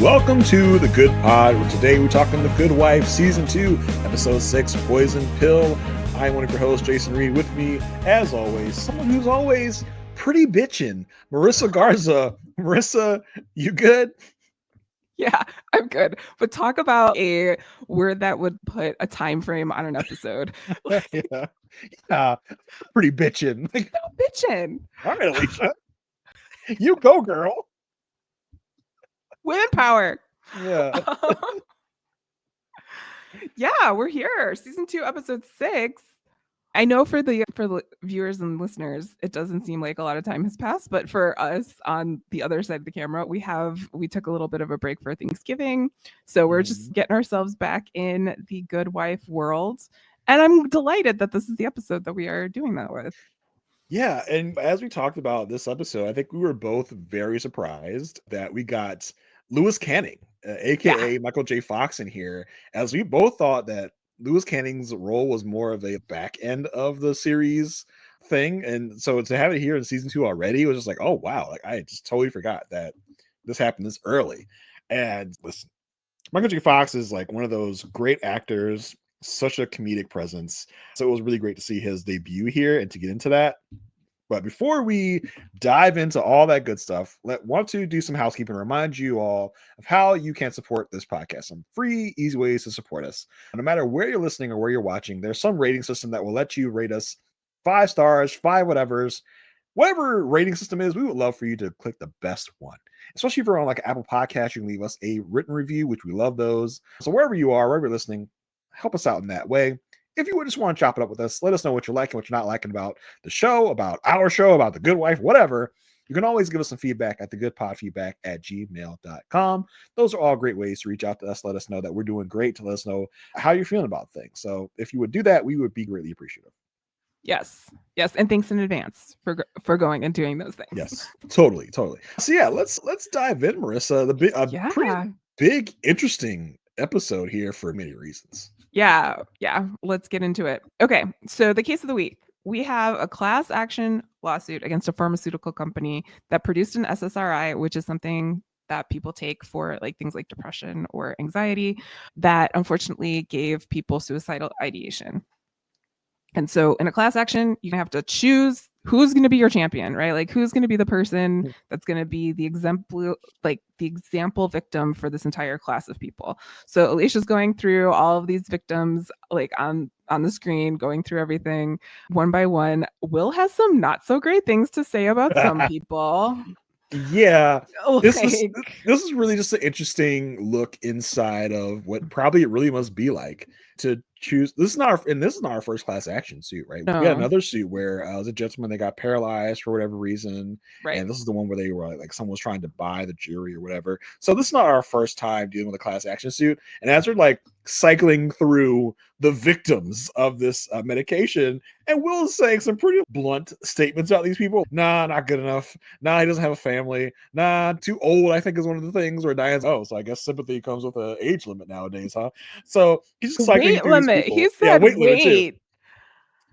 Welcome to The Good Pod, where today we're talking The Good Wife, Season 2, Episode 6, Poison Pill. I'm one of your hosts, Jason Reed. With me, as always, someone who's always pretty bitchin', Marissa Garza. Marissa, you good? Yeah, I'm good. But talk about a word that would put a time frame on an episode. Yeah, pretty bitchin'. No bitchin'. All right, Alicia. You go, girl. Women power. Yeah. Yeah, we're here. Season 2, Episode 6. I know for the viewers and listeners, it doesn't seem like a lot of time has passed, but for us on the other side of the camera, we took a little bit of a break for Thanksgiving. So we're just getting ourselves back in the Good Wife world. And I'm delighted that this is the episode that we are doing that with. Yeah, and as we talked about this episode, I think we were both very surprised that we got Lewis Canning, aka Michael J. Fox, in here, as we both thought that Lewis Canning's role was more of a back end of the series thing. And so to have it here in season 2 already was just like, oh wow, like I just totally forgot that this happened this early. And listen, Michael J. Fox is like one of those great actors, such a comedic presence. So it was really great to see his debut here and to get into that. But before we dive into all that good stuff, want to do some housekeeping, remind you all of how you can support this podcast. Some free, easy ways to support us. No matter where you're listening or where you're watching, there's some rating system that will let you rate us 5 stars, 5 whatevers. Whatever rating system is, we would love for you to click the best one. Especially if you're on like Apple Podcast, you can leave us a written review, which we love those. So wherever you are, wherever you're listening, help us out in that way. If you would just want to chop it up with us, let us know what you're liking, what you're not liking about the show, about our show, about The Good Wife, whatever. You can always give us some feedback at thegoodpodfeedback@gmail.com. Those are all great ways to reach out to us, let us know that we're doing great, to let us know how you're feeling about things. So if you would do that, we would be greatly appreciative. Yes. And thanks in advance for going and doing those things. Yes, totally. So yeah, let's dive in, Marissa. Pretty big, interesting episode here for many reasons. Yeah, let's get into it. Okay, so the case of the week. We have a class action lawsuit against a pharmaceutical company that produced an SSRI, which is something that people take for like things like depression or anxiety, that unfortunately gave people suicidal ideation. And so in a class action, you have to choose who's going to be your champion, right? Like who's going to be the person that's going to be the example victim for this entire class of people. So Alicia's going through all of these victims like on the screen, going through everything one by one. Will has some not so great things to say about some people. Yeah, this is really just an interesting look inside of what probably it really must be like to choose. This is not our first class action suit, right? No. We had another suit where it was a gentleman that got paralyzed for whatever reason, right? And this is the one where they were like someone was trying to buy the jury or whatever. So this is not our first time dealing with a class action suit. And as we're like cycling through the victims of this medication, and Will's saying some pretty blunt statements about these people. Nah, not good enough. Nah, he doesn't have a family. Nah, too old, I think is one of the things where Diane's, so I guess sympathy comes with an age limit nowadays, huh? So he's just cycling weight through limit. These he said weight limit too.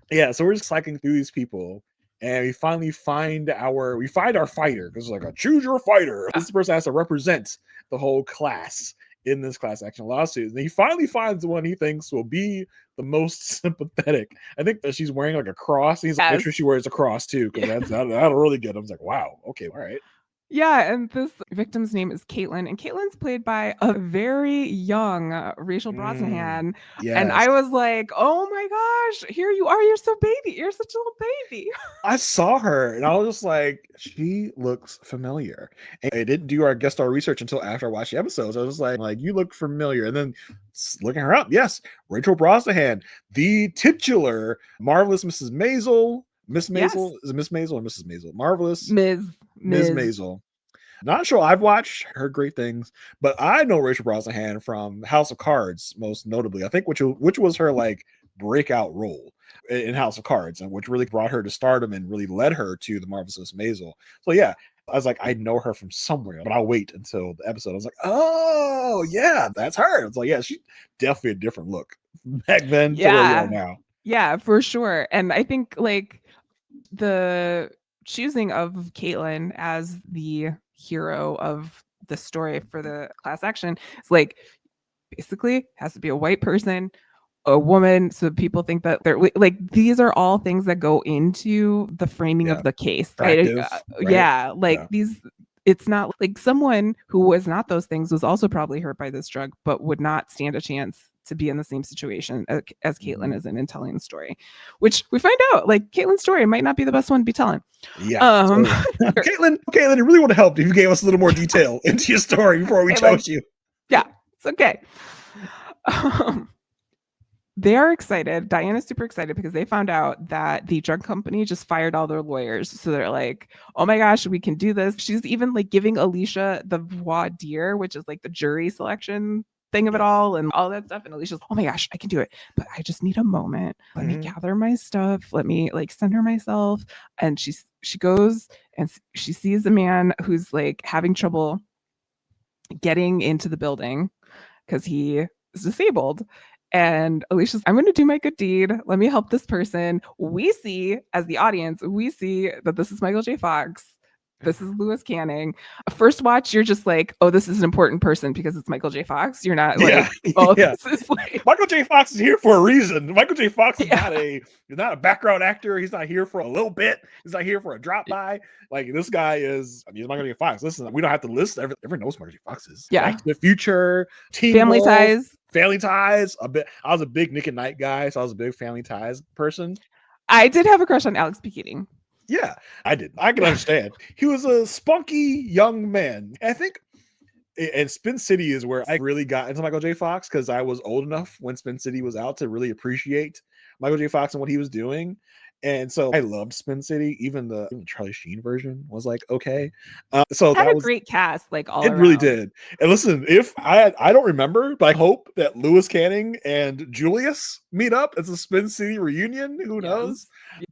Yeah, so we're just cycling through these people. And we finally find our fighter, because it's like a choose your fighter. This person has to represent the whole class in this class action lawsuit. And he finally finds the one he thinks will be the most sympathetic. I think that she's wearing like a cross. He's like, make sure she wears a cross too, because that'll really get him. I was like, wow, okay, all right. Yeah, and this victim's name is Caitlin, and Caitlin's played by a very young Rachel Brosnahan. Yes. And I was like, oh my gosh, here you are. You're so baby. You're such a little baby. I saw her, and I was just like, she looks familiar. And I didn't do our guest star research until after I watched the episodes. I was just like, you look familiar. And then looking her up, yes, Rachel Brosnahan, the titular Marvelous Mrs. Maisel. Miss Maisel? Yes. Is it Miss Maisel or Mrs. Maisel? Marvelous Ms. Maisel. Not sure. I've watched her great things, but I know Rachel Brosnahan from House of Cards, most notably. I think which was her like breakout role in House of Cards, and which really brought her to stardom and really led her to the Marvelous Miss Maisel. So yeah, I was like, I know her from somewhere, but I'll wait until the episode. I was like, oh yeah, that's her. It's like, yeah, she's definitely a different look back then to where we are now. Yeah, for sure. And I think like the choosing of Caitlin as the hero of the story for the class action is like basically has to be a white person, a woman, so people think that they're like, these are all things that go into the framing of the case. Attractive, right? Yeah, like these, it's not like someone who was not those things was also probably hurt by this drug, but would not stand a chance to be in the same situation as Caitlin is in telling the story, which we find out like Caitlin's story might not be the best one to be telling. Yeah. Caitlin, I really want to help if you gave us a little more detail into your story before we chose you. Yeah, it's okay. They are excited. Diana's super excited because they found out that the drug company just fired all their lawyers. So they're like, oh my gosh, we can do this. She's even like giving Alicia the voir dire, which is like the jury selection thing of it all and all that stuff. And Alicia's, oh my gosh, I can do it. But I just need a moment. Let me gather my stuff. Let me like center myself. And she goes and she sees a man who's like having trouble getting into the building because he is disabled. And Alicia's, I'm going to do my good deed. Let me help this person. We see, as the audience, we see that this is Michael J. Fox. This is Lewis Canning. First watch, you're just like, oh, this is an important person because it's Michael J. Fox. You're not like, this is like... Michael J. Fox is here for a reason. Michael J. Fox is not a background actor. He's not here for a little bit. He's not here for a drop by. Like this guy is, he's Michael J. Fox. Listen, we don't have to list everyone knows Michael J. Fox is. Yeah. Back to the Future, Teen Family Wolf, Ties. Family Ties. I was a big Nick at Night guy, so I was a big Family Ties person. I did have a crush on Alex P. Keating. Yeah, I did. I can understand. He was a spunky young man. I think, and Spin City is where I really got into Michael J. Fox because I was old enough when Spin City was out to really appreciate Michael J. Fox and what he was doing. And so I loved Spin City. Even the Charlie Sheen version was like okay. So it had a great cast, like all around. Really did. And listen, if I don't remember, but I hope that Lewis Canning and Julius meet up as a Spin City reunion. Who knows?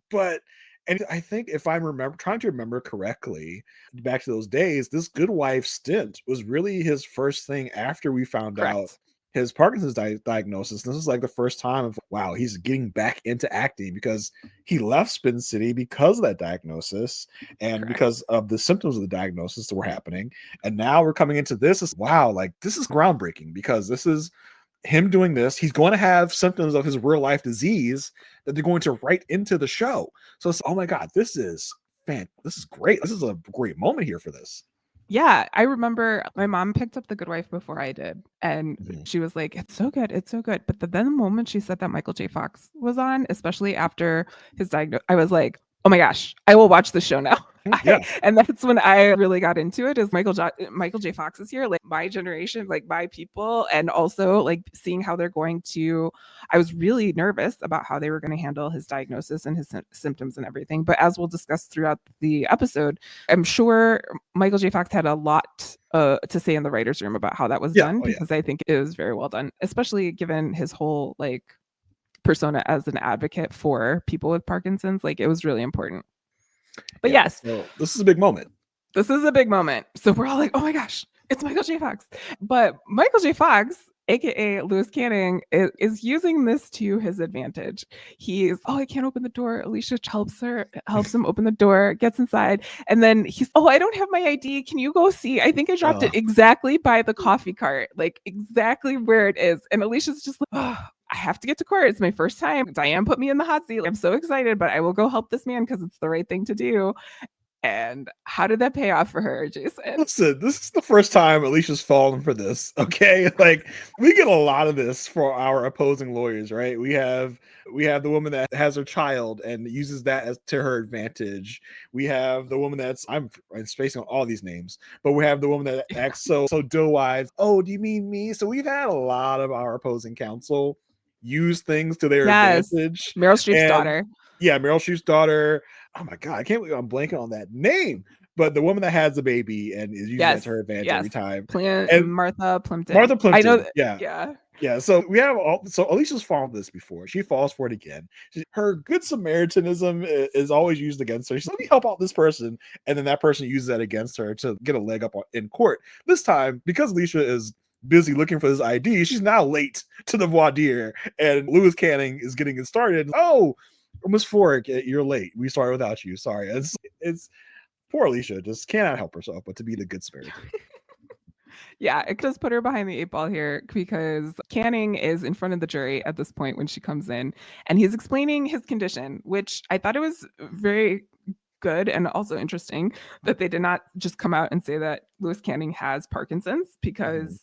But. And I think if I'm trying to remember correctly, back to those days, this Good Wife stint was really his first thing after we found out his Parkinson's diagnosis. This is like the first time of, wow, he's getting back into acting because he left Spin City because of that diagnosis and because of the symptoms of the diagnosis that were happening. And now we're coming into this. Wow, like this is groundbreaking because this is him doing this. He's going to have symptoms of his real life disease that they're going to write into the show. So it's, oh my God, this is great. This is a great moment here for this. Yeah, I remember my mom picked up The Good Wife before I did, and she was like, it's so good, it's so good. But then the moment she said that Michael J. Fox was on, especially after his diagnosis, I was like, oh my gosh, I will watch the show now. And that's when I really got into it. Is Michael J. Fox is here, like my generation, like my people, and also like seeing how they're going to. I was really nervous about how they were going to handle his diagnosis and his symptoms and everything. But as we'll discuss throughout the episode, I'm sure Michael J. Fox had a lot to say in the writers' room about how that was done because I think it was very well done, especially given his whole like persona as an advocate for people with Parkinson's. Like it was really important. But yes, so this is a big moment. This is a big moment. So we're all like, oh my gosh, it's Michael J. Fox. But Michael J. Fox, aka Lewis Canning, is using this to his advantage. He's, I can't open the door. Alicia helps him open the door, gets inside. And then he's, I don't have my ID. Can you go see? I think I dropped it exactly by the coffee cart, like exactly where it is. And Alicia's just like, I have to get to court. It's my first time. Diane put me in the hot seat. I'm so excited, but I will go help this man because it's the right thing to do. And how did that pay off for her, Jason? Listen, this is the first time Alicia's fallen for this. Okay, like we get a lot of this for our opposing lawyers, right? We have the woman that has her child and uses that as to her advantage. We have the woman that's I'm spacing on all these names, but we have the woman that acts so doe-eyed. Oh, do you mean me? So we've had a lot of our opposing counsel use things to their advantage. Meryl Streep's daughter. Yeah, Meryl Streep's daughter. Oh my God, I can't believe I'm blanking on that name. But the woman that has the baby and is using that to her advantage every time. Martha Plimpton. Martha Plimpton. I know. Yeah. So we have so Alicia's fallen for this before. She falls for it again. Her good Samaritanism is always used against her. She's let me help out this person, and then that person uses that against her to get a leg up in court. This time, because Alicia is busy looking for this ID, she's now late to the voir dire, and Lewis Canning is getting it started. Oh, Miss Fork, you're late. We started without you. Sorry. It's poor Alicia just cannot help herself but to be the good Samaritan. Yeah, it does put her behind the 8 ball here because Canning is in front of the jury at this point when she comes in, and he's explaining his condition, which I thought it was very good and also interesting that they did not just come out and say that Lewis Canning has Parkinson's, because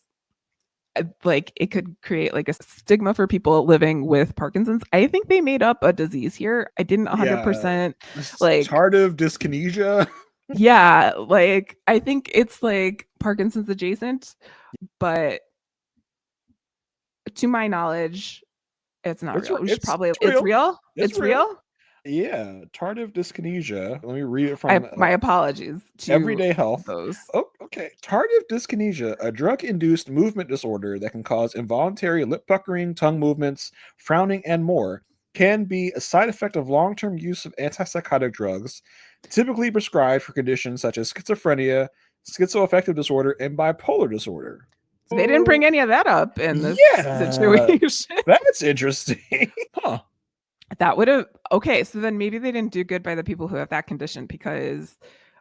like it could create like a stigma for people living with Parkinson's. I think they made up a disease here. I didn't 100% like tardive dyskinesia. yeah, like I think it's like Parkinson's adjacent, but to my knowledge, it's not real. It's real. It's real. Yeah, tardive dyskinesia. Let me read it from My apologies to Everyday Health. those. Oh, okay. Tardive dyskinesia, a drug-induced movement disorder that can cause involuntary lip puckering, tongue movements, frowning, and more, can be a side effect of long-term use of antipsychotic drugs, typically prescribed for conditions such as schizophrenia, schizoaffective disorder, and bipolar disorder. They didn't bring any of that up in this situation. That's interesting. Huh. That would have okay. So then maybe they didn't do good by the people who have that condition, because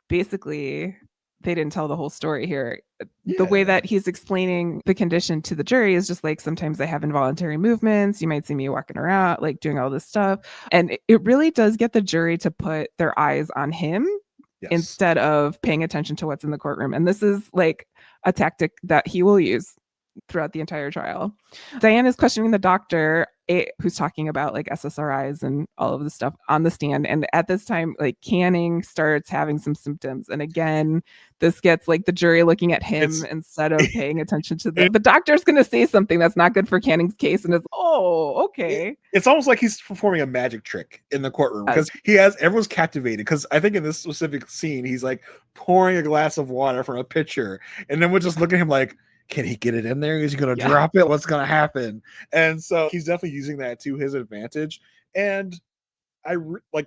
basically they didn't tell the whole story here. The way that he's explaining the condition to the jury is just like, sometimes I have involuntary movements. You might see me walking around, like doing all this stuff. And it really does get the jury to put their eyes on him instead of paying attention to what's in the courtroom. And this is like a tactic that he will use throughout the entire trial. Diane is questioning the doctor who's talking about like SSRIs and all of the stuff on the stand. And at this time, like Canning starts having some symptoms. And again, this gets like the jury looking at him instead of paying attention to the doctor's going to say something that's not good for Canning's case. And it's, oh, okay. It's almost like he's performing a magic trick in the courtroom, because everyone's captivated. Because I think in this specific scene, he's like pouring a glass of water from a pitcher. And then we'll just look at him like, can he get it in there? Is he going to drop it? What's going to happen? And so he's definitely using that to his advantage. And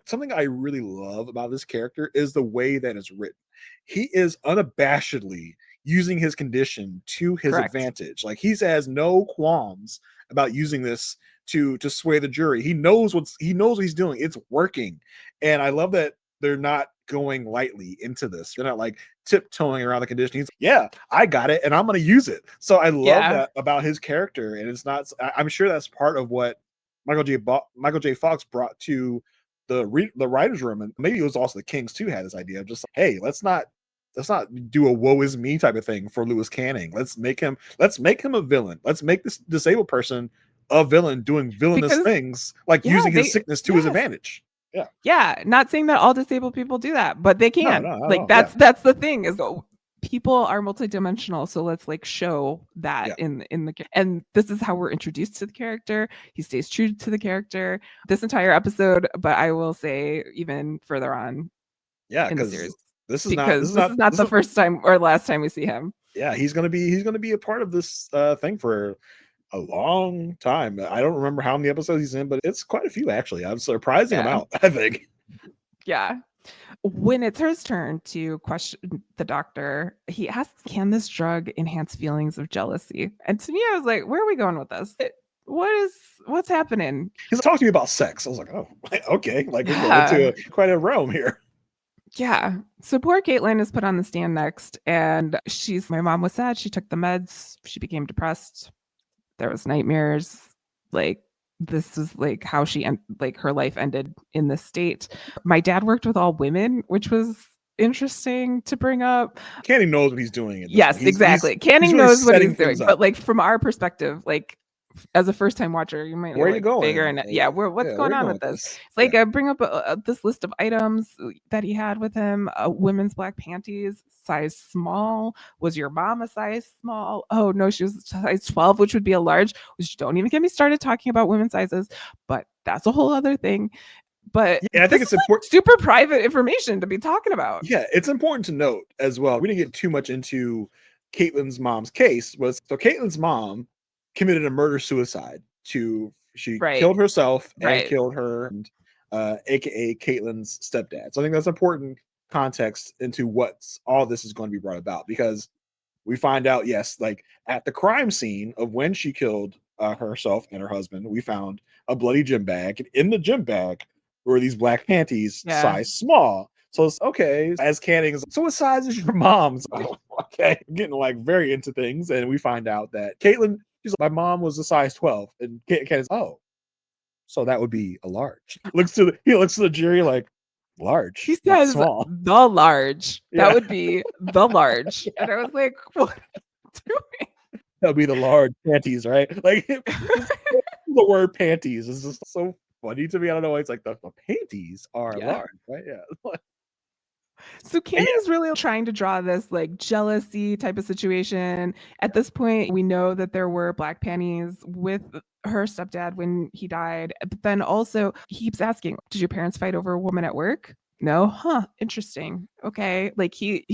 something I really love about this character is the way that it's written. He is unabashedly using his condition to his advantage. Like, he has no qualms about using this to sway the jury. He knows what he's doing. It's working. And I love that they're not going lightly into this. They're not like tiptoeing around the condition. He's I got it and I'm going to use it. So I love that about his character. And it's not, I'm sure that's part of what Michael J. Fox brought to the writer's room. And maybe it was also the Kings too had this idea of just like, hey, let's not do a woe is me type of thing for Lewis Canning. Let's make him a villain. Let's make this disabled person a villain doing villainous things, like using his sickness to his advantage. Yeah. Not saying that all disabled people do that, but they can. That's the thing, is people are multidimensional. So let's like show that in the, and this is how we're introduced to the character. He stays true to the character this entire episode, but I will say even further on in the series. This is not the first time or last time we see him. Yeah, he's gonna be a part of this thing for a long time. I don't remember how many episodes he's in, but it's quite a few actually. I'm surprising amount, I think. Yeah. When it's his turn to question the doctor, he asks, can this drug enhance feelings of jealousy? And to me, I was like, where are we going with this? What's happening? He's talking to me about sex. I was like, oh, okay. Like, we're going into quite a realm here. Yeah. So poor Caitlin is put on the stand next, and my mom was sad. She took the meds. She became depressed. There was nightmares. Like, this is like how her life ended in this state. My dad worked with all women, which was interesting to bring up. Canning knows what he's doing. Yes, exactly. Canning knows what he's doing. But like, from our perspective, like, as a first-time watcher, you might figure what's going on with this. It's like, I bring up this list of items that he had with him. Women's black panties, size small. Was your mom a size small? Oh no, she was size 12, which would be a large. Which, don't even get me started talking about women's sizes, but that's a whole other thing. But I think it's important. Super private information to be talking about. Yeah, it's important to note as well. We didn't get too much into Caitlin's mom's case. So Caitlin's mom committed a murder-suicide. She killed herself and killed her, aka Caitlin's stepdad. So I think that's important context into what all this is going to be brought about, because we find out, like at the crime scene of when she killed herself and her husband, we found a bloody gym bag, and in the gym bag were these black panties, size small. So it's okay. As Canning is, so what size is your mom's? Oh, okay, getting like very into things, and we find out that Caitlin, she's like, my mom was a size 12, and Canning's, oh, so that would be a large. He looks to the jury like, large. He Not says small. the large. Yeah. That would be the large. And I was like, what are you doing? That'll be the large panties, right? Like the word panties is just so funny to me. I don't know why it's like the panties are large, right? Yeah. So Canning's really trying to draw this like jealousy type of situation. At this point, we know that there were black panties with her stepdad when he died. But then also he keeps asking, did your parents fight over a woman at work? No. Huh. Interesting. Okay. Like he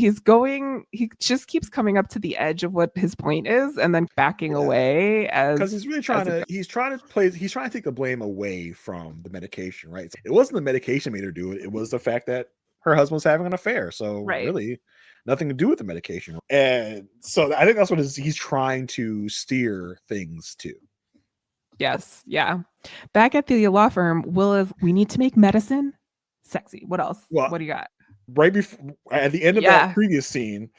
just keeps coming up to the edge of what his point is and then backing away because he's really trying to take the blame away from the medication, right? It wasn't the medication made her do it. It was the fact that her husband was having an affair. So really nothing to do with the medication. And so I think that's what he's trying to steer things to. Yes. Yeah. Back at the law firm, Will is, we need to make medicine sexy. What else? Well, what do you got? Right before, at the end of that previous scene,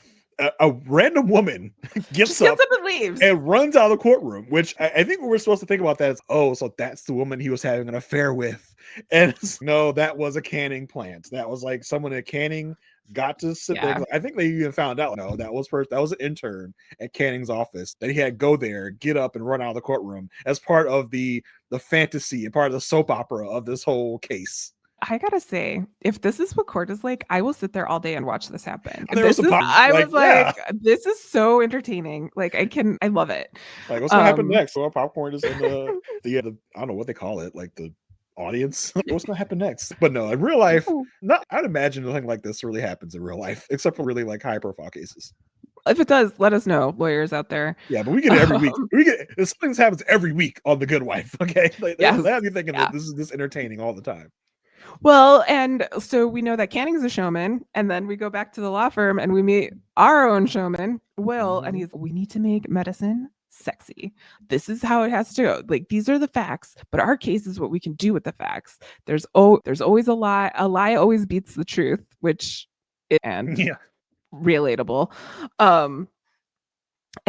a random woman gets up and leaves and runs out of the courtroom, which I think what we're supposed to think about that is, oh, so that's the woman he was having an affair with. And no, that was a Canning plant. That was like someone at Canning got to sit there. I think they even found out, no, that was an intern at Canning's office that he had go there, get up and run out of the courtroom as part of the fantasy and part of the soap opera of this whole case. I gotta say, if this is what court is like, I will sit there all day and watch this happen. This is so entertaining. Like I love it. Like what's gonna happen next? So our popcorn is in the I don't know what they call it, like the audience. What's gonna happen next? But no, in real life, I'd imagine nothing like this really happens in real life, except for really like high profile cases. If it does, let us know, lawyers out there. Yeah, but we get it every week. Something happens every week on The Good Wife. Okay, they have you thinking that this is this entertaining all the time. Well, and so we know that Canning's a showman, and then we go back to the law firm and we meet our own showman, Will, and we need to make medicine sexy. This is how it has to go. Like, these are the facts, but our case is what we can do with the facts. There's always a lie. A lie always beats the truth, which is relatable. And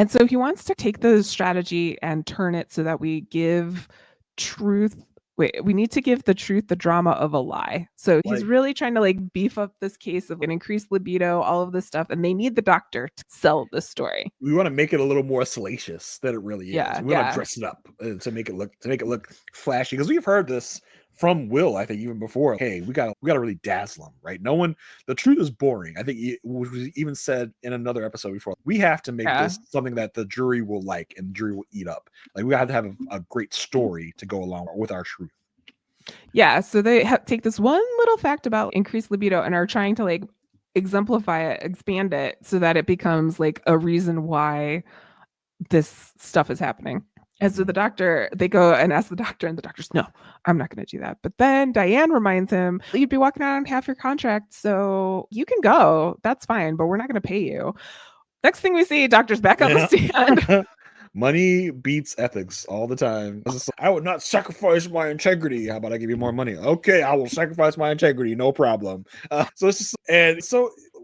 so he wants to take the strategy and turn it so that we give truth. We need to give the truth the drama of a lie. So he's really trying to like beef up this case of an increased libido, all of this stuff, and they need the doctor to sell this story. We want to make it a little more salacious than it really is. We want to dress it up to make it look flashy, because we've heard this from Will, I think, even before. Hey, we gotta really dazzle him, right? The truth is boring. I think it was even said in another episode before. We have to make this something that the jury will like and the jury will eat up. Like, we have to have a great story to go along with our truth. Yeah, so they take this one little fact about increased libido and are trying to like exemplify it, expand it, so that it becomes like a reason why this stuff is happening. And so they go and ask the doctor, and the doctor's, no, I'm not going to do that. But then Diane reminds him, you'd be walking out on half your contract, so you can go. That's fine, but we're not going to pay you. Next thing we see, doctor's back on the stand. Money beats ethics all the time. I would not sacrifice my integrity. How about I give you more money? Okay, I will sacrifice my integrity. No problem. So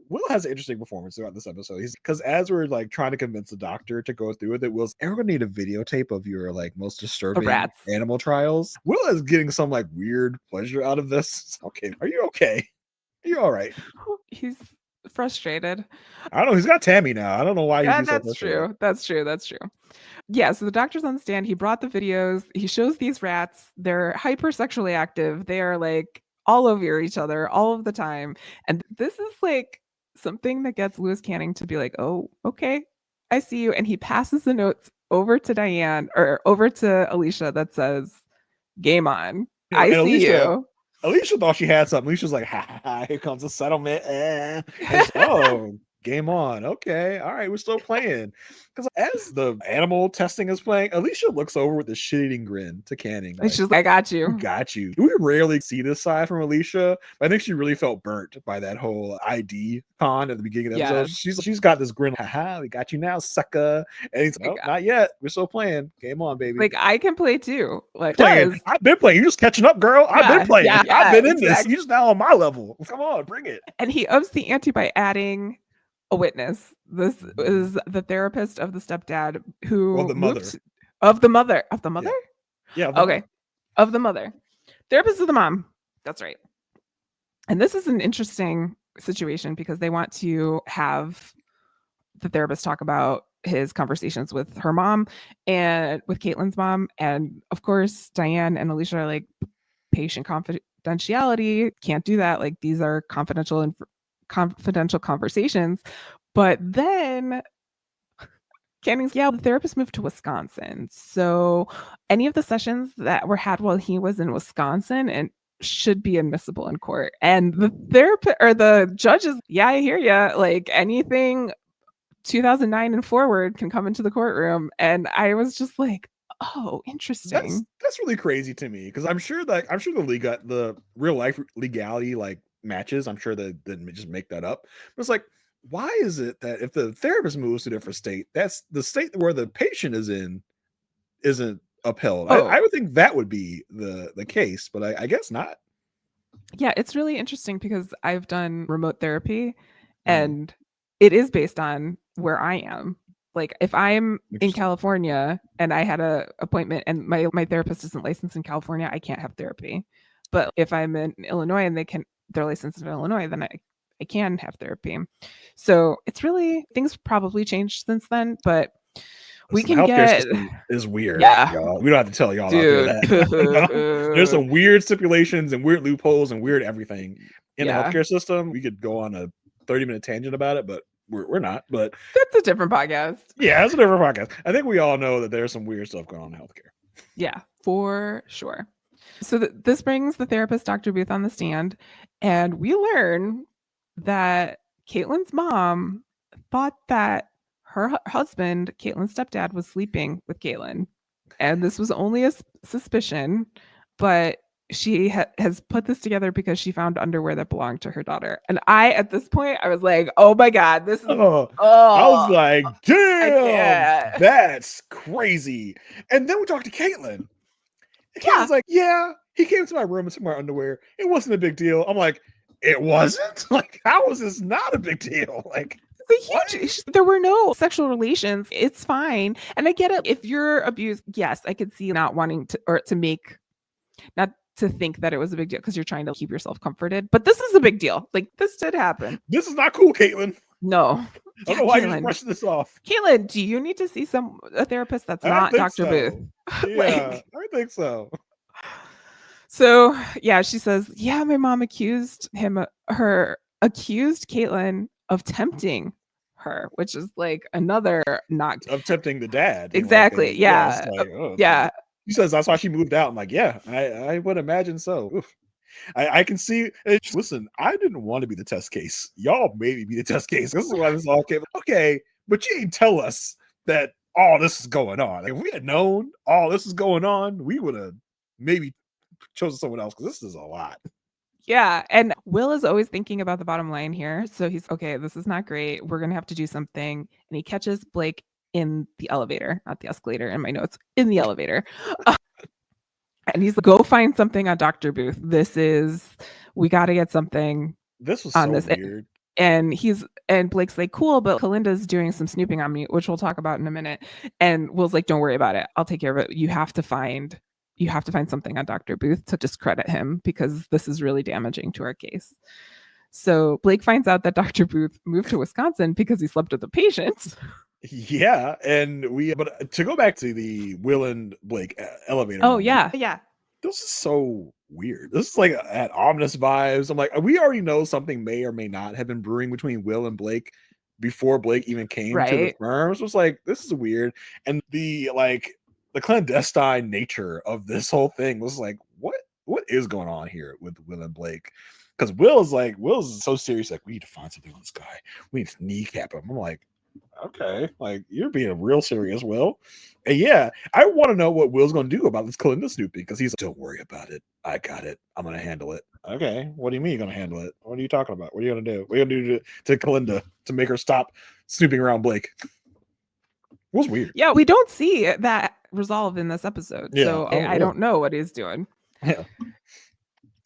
Will has an interesting performance throughout this episode. Because as we're like trying to convince the doctor to go through with it, Will's, everyone need a videotape of your like most disturbing animal trials. Will is getting some like weird pleasure out of this. Okay, are you okay? Are you all right? He's frustrated. I don't know. He's got Tammy now. I don't know why he's so frustrated. That's true. Yeah, so the doctor's on the stand. He brought the videos. He shows these rats. They're hypersexually active. They are like all over each other all of the time. And this is like something that gets Louis Canning to be like, oh, okay, I see you. And he passes the notes over to Diane, or over to Alicia, that says, game on. I see you. Alicia thought she had something. Alicia's like, ha, here comes a settlement. Oh, Game on. Okay. All right. We're still playing. Because as the animal testing is playing, Alicia looks over with a shit-eating grin to Canning. And she's like, I got I you. got you. We rarely see this side from Alicia. I think she really felt burnt by that whole ID con at the beginning of the episode. She's got this grin. Haha, we got you now, sucker. And he's like, nope, not yet. We're still playing. Game on, baby. Like, I can play too. Like, playing. I've been playing. You're just catching up, girl. I've been playing. I've been in this. You're just now on my level. Come on, bring it. And he ups the ante by adding a witness. This is the therapist of the stepdad who of the mother. Of the mother. Yeah. Okay. Of the mother. Therapist of the mom. That's right. And this is an interesting situation because they want to have the therapist talk about his conversations with her mom and with Caitlin's mom. And of course, Diane and Alicia are like, patient confidentiality, can't do that. Like, these are confidential conversations. But then Canning's, the therapist moved to Wisconsin. So any of the sessions that were had while he was in Wisconsin and should be admissible in court. And the therapist or the judges, I hear you. Like, anything 2009 and forward can come into the courtroom. And I was just like, oh, interesting. That's really crazy to me because I'm sure the league got the real life legality like matches. I'm sure that they just make that up. But it's like, why is it that if the therapist moves to a different state, that's the state where the patient is in isn't upheld? I would think that would be the case, but I guess not. Yeah, it's really interesting because I've done remote therapy and it is based on where I am. Like, if I'm in California and I had an appointment and my therapist isn't licensed in California, I can't have therapy. But if I'm in Illinois and they're licensed in Illinois, then I can have therapy. So it's really, things probably changed since then, but we can healthcare system is weird. Yeah. Y'all. We don't have to tell y'all that. There's some weird stipulations and weird loopholes and weird everything in the healthcare system. We could go on a 30-minute tangent about it, but we're not. But that's a different podcast. Yeah, that's a different podcast. I think we all know that there's some weird stuff going on in healthcare. Yeah, for sure. So this brings the therapist, Dr. Booth, on the stand, and we learn that Caitlin's mom thought that her husband, Caitlin's stepdad, was sleeping with Caitlin. And this was only a suspicion, but she has put this together because she found underwear that belonged to her daughter. And at this point, I was like, oh my God, this is... I was like, damn, that's crazy. And then we talked to Caitlin. And Caitlin's like, yeah, he came to my room and took my underwear. It wasn't a big deal. I'm like, it wasn't? Like, how is this not a big deal? Like, there were no sexual relations. It's fine. And I get it. If you're abused, yes, I could see not wanting to, or not to think that it was a big deal because you're trying to keep yourself comforted. But this is a big deal. Like, this did happen. This is not cool, Caitlin. No. I don't know why you're brushing this off. Caitlin, do you need to see a therapist that's not Dr. Booth? Yeah, I think so. So, she says, my mom accused Caitlin of tempting her, which is like another of tempting the dad. Exactly. Like, yeah. She says that's why she moved out. I'm like, yeah, I would imagine so. Oof. I can see. Listen, I didn't want to be the test case. Y'all made me be the test case. This is why this all came. Okay, but you didn't tell us that all this is going on. Like, if we had known all this is going on, we would have maybe chosen someone else because this is a lot. Yeah. And Will is always thinking about the bottom line here. So he's okay, this is not great. We're going to have to do something. And he catches Blake in the elevator, not the escalator in my notes, in the elevator. And he's like, go find something on Dr. Booth. We got to get something. This was on so this. weird. And Blake's like, cool, but Kalinda's doing some snooping on me, which we'll talk about in a minute. And Will's like, don't worry about it. I'll take care of it. You have to find something on Dr. Booth to discredit him because this is really damaging to our case. So Blake finds out that Dr. Booth moved to Wisconsin because he slept with the patients. Yeah. But to go back to the Will and Blake elevator. Oh, moment, yeah. This is so weird. This is like at ominous vibes. I'm like, we already know something may or may not have been brewing between Will and Blake before Blake even came to the firm. So it's like, this is weird. And the clandestine nature of this whole thing was like, what is going on here with Will and Blake? because Will's so serious, like, we need to find something on this guy. We need to kneecap him. I'm like, okay, like, you're being real serious, Will. And yeah, I want to know what Will's gonna do about this Kalinda snooping, because he's like, don't worry about it. I got it. I'm gonna handle it. Okay, what do you mean you're gonna handle it? What are you talking about? What are you gonna do? What are you gonna do to Kalinda to make her stop snooping around Blake? It was weird. Yeah, we don't see that resolve in this episode. Yeah. So I don't know what he's doing. Yeah.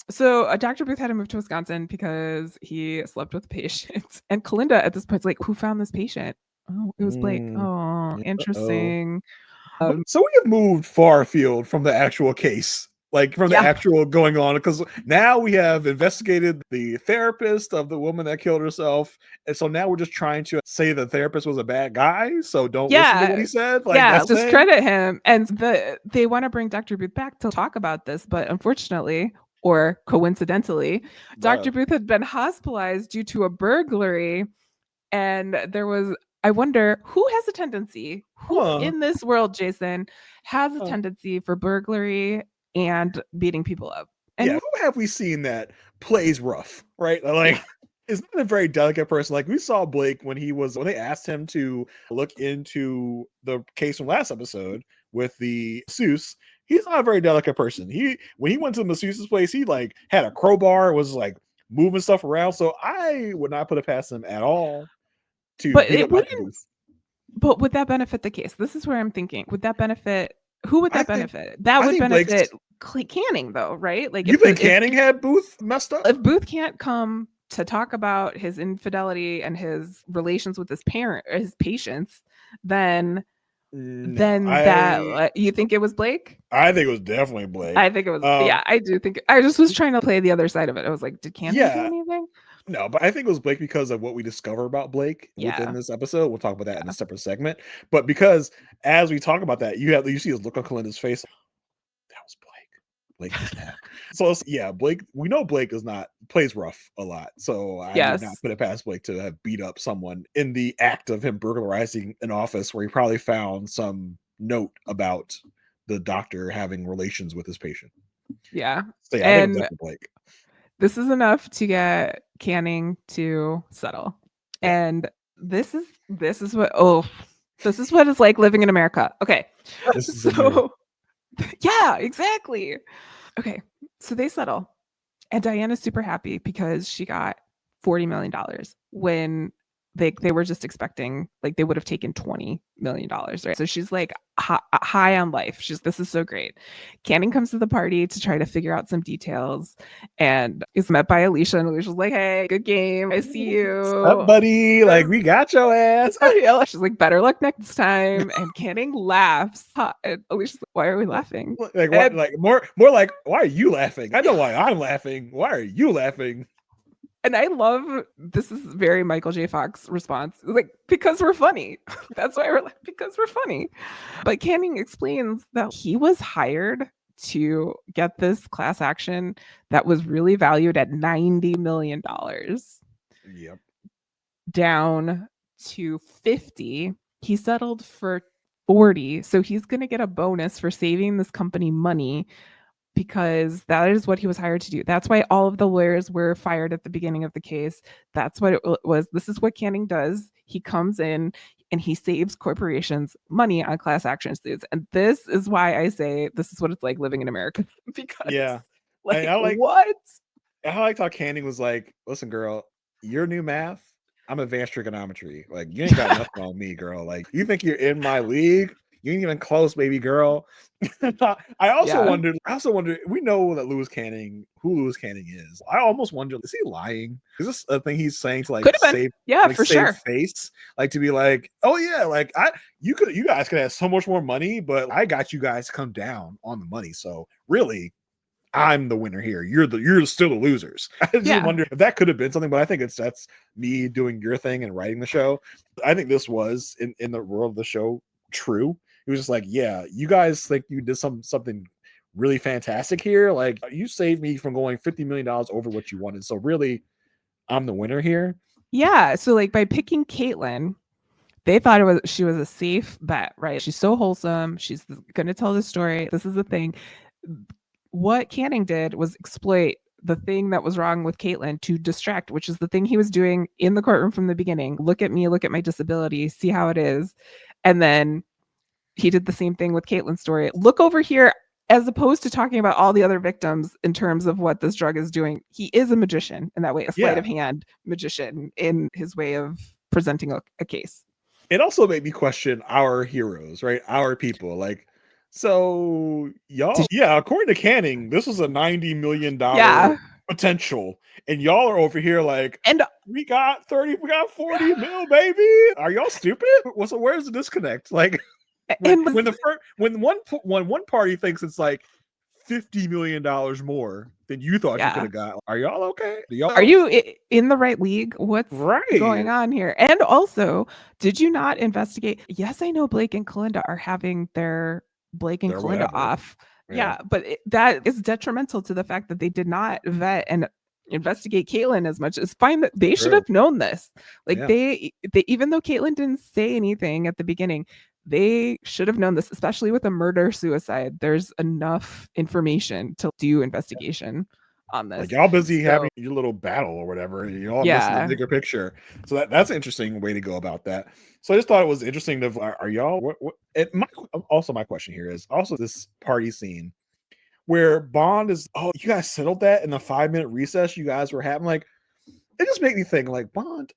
So Dr. Booth had to move to Wisconsin because he slept with patients. And Kalinda at this point is like, who found this patient? Oh, it was Blake. Oh, interesting. So we have moved far afield from the actual case, like from the actual going on, because now we have investigated the therapist of the woman that killed herself. And so now we're just trying to say the therapist was a bad guy. So don't listen to what he said. Like, that's discredit him. And they want to bring Dr. Booth back to talk about this. But unfortunately, or coincidentally, Dr. Booth had been hospitalized due to a burglary. And there was, I wonder, who has a tendency, who in this world, Jason, has a tendency for burglary and beating people up? And who have we seen that plays rough, right? Like, is not a very delicate person. Like, we saw Blake when they asked him to look into the case from last episode with the masseuse. He's not a very delicate person. When he went to the masseuse's place, he like had a crowbar, was like moving stuff around. So I would not put it past him at all. But would that benefit the case? This is where I'm thinking. Would that benefit? Who would that benefit? That would benefit Canning, though, right? Like, you think Canning had Booth messed up? If Booth can't come to talk about his infidelity and his relations with his patients, then you think it was Blake? I think it was definitely Blake. I think it was. I do think. I just was trying to play the other side of it. I was like, did Canning do anything? No, but I think it was Blake because of what we discover about Blake within this episode. We'll talk about that in a separate segment. But because as we talk about that, you see his look on Kalinda's face. That was Blake. Blake is that. So Blake. We know Blake plays rough a lot. So I would not put it past Blake to have beat up someone in the act of him burglarizing an office where he probably found some note about the doctor having relations with his patient. Yeah. So I think that's Blake. This is enough to get Canning to settle. And this is what it's like living in America. Okay. Yeah, exactly. Okay. So they settle. And Diana's super happy because she got $40 million when they were just expecting, like, they would have taken $20 million, right? So she's like high on life. This is so great. Canning comes to the party to try to figure out some details and is met by Alicia, and Alicia's like, hey, good game. I see you. What's up, buddy? Like, we got your ass. She's like, better luck next time. And Canning laughs. And Alicia's like, why are we laughing? Like, what? Like, more like, why are you laughing? I know why I'm laughing. Why are you laughing? And I love, this is very Michael J. Fox response. Like, because we're funny. That's why we're like, because we're funny. But Canning explains that he was hired to get this class action that was really valued at $90 million. Yep. Down to 50. He settled for 40. So he's going to get a bonus for saving this company money, because that is what he was hired to do. That's why all of the lawyers were fired at the beginning of the case. That's what it was. This is what Canning does. He comes in and he saves corporations money on class action suits. And this is why I say this is what it's like living in America. Because what? I liked how Canning was like, listen, girl, your new math, I'm advanced trigonometry. Like, you ain't got nothing on me, girl. Like, you think you're in my league? You ain't even close, baby girl. I also wondered, we know that who Lewis Canning is. I almost wonder, is he lying? Is this a thing he's saying to, like, save, for sure, face? Like, to be like, oh yeah, like, you guys could have so much more money, but I got you guys to come down on the money. So really, I'm the winner here. You're still the losers. I just wonder if that could have been something, but I think that's me doing your thing and writing the show. I think this was in the world of the show true. It was just like, yeah, you guys think you did something really fantastic here. Like, you saved me from going $50 million over what you wanted. So really, I'm the winner here. Yeah. So, like, by picking Caitlin, they thought she was a safe bet, right? She's so wholesome. She's going to tell the story. This is the thing. What Canning did was exploit the thing that was wrong with Caitlyn to distract, which is the thing he was doing in the courtroom from the beginning. Look at me, look at my disability, see how it is. And then he did the same thing with Caitlyn's story. Look over here, as opposed to talking about all the other victims in terms of what this drug is doing. He is a magician in that way, a sleight of hand magician in his way of presenting a case. It also made me question our heroes, right? Our people. Like, so y'all, according to Canning, this was a $90 million potential. And y'all are over here like, and we got 40 mil, baby. Are y'all stupid? So where's the disconnect? Like, when one party thinks it's like $50 million more than you thought you could have got, are y'all okay? Are you in the right league? What's going on here? And also, did you not investigate? Yes, I know Blake and Kalinda are having their Kalinda off. Yeah, but that is detrimental to the fact that they did not vet and investigate Caitlyn as much. It's fine that they should have known this. Like they even though Caitlyn didn't say anything at the beginning, they should have known this, especially with a murder suicide. There's enough information to do investigation on this. Like y'all busy having your little battle or whatever. Y'all missing the bigger picture. So that's an interesting way to go about that. So I just thought it was interesting to are y'all my question here is also this party scene where Bond is, oh, you guys settled that in the 5-minute recess you guys were having. Like, it just made me think, like, Bond,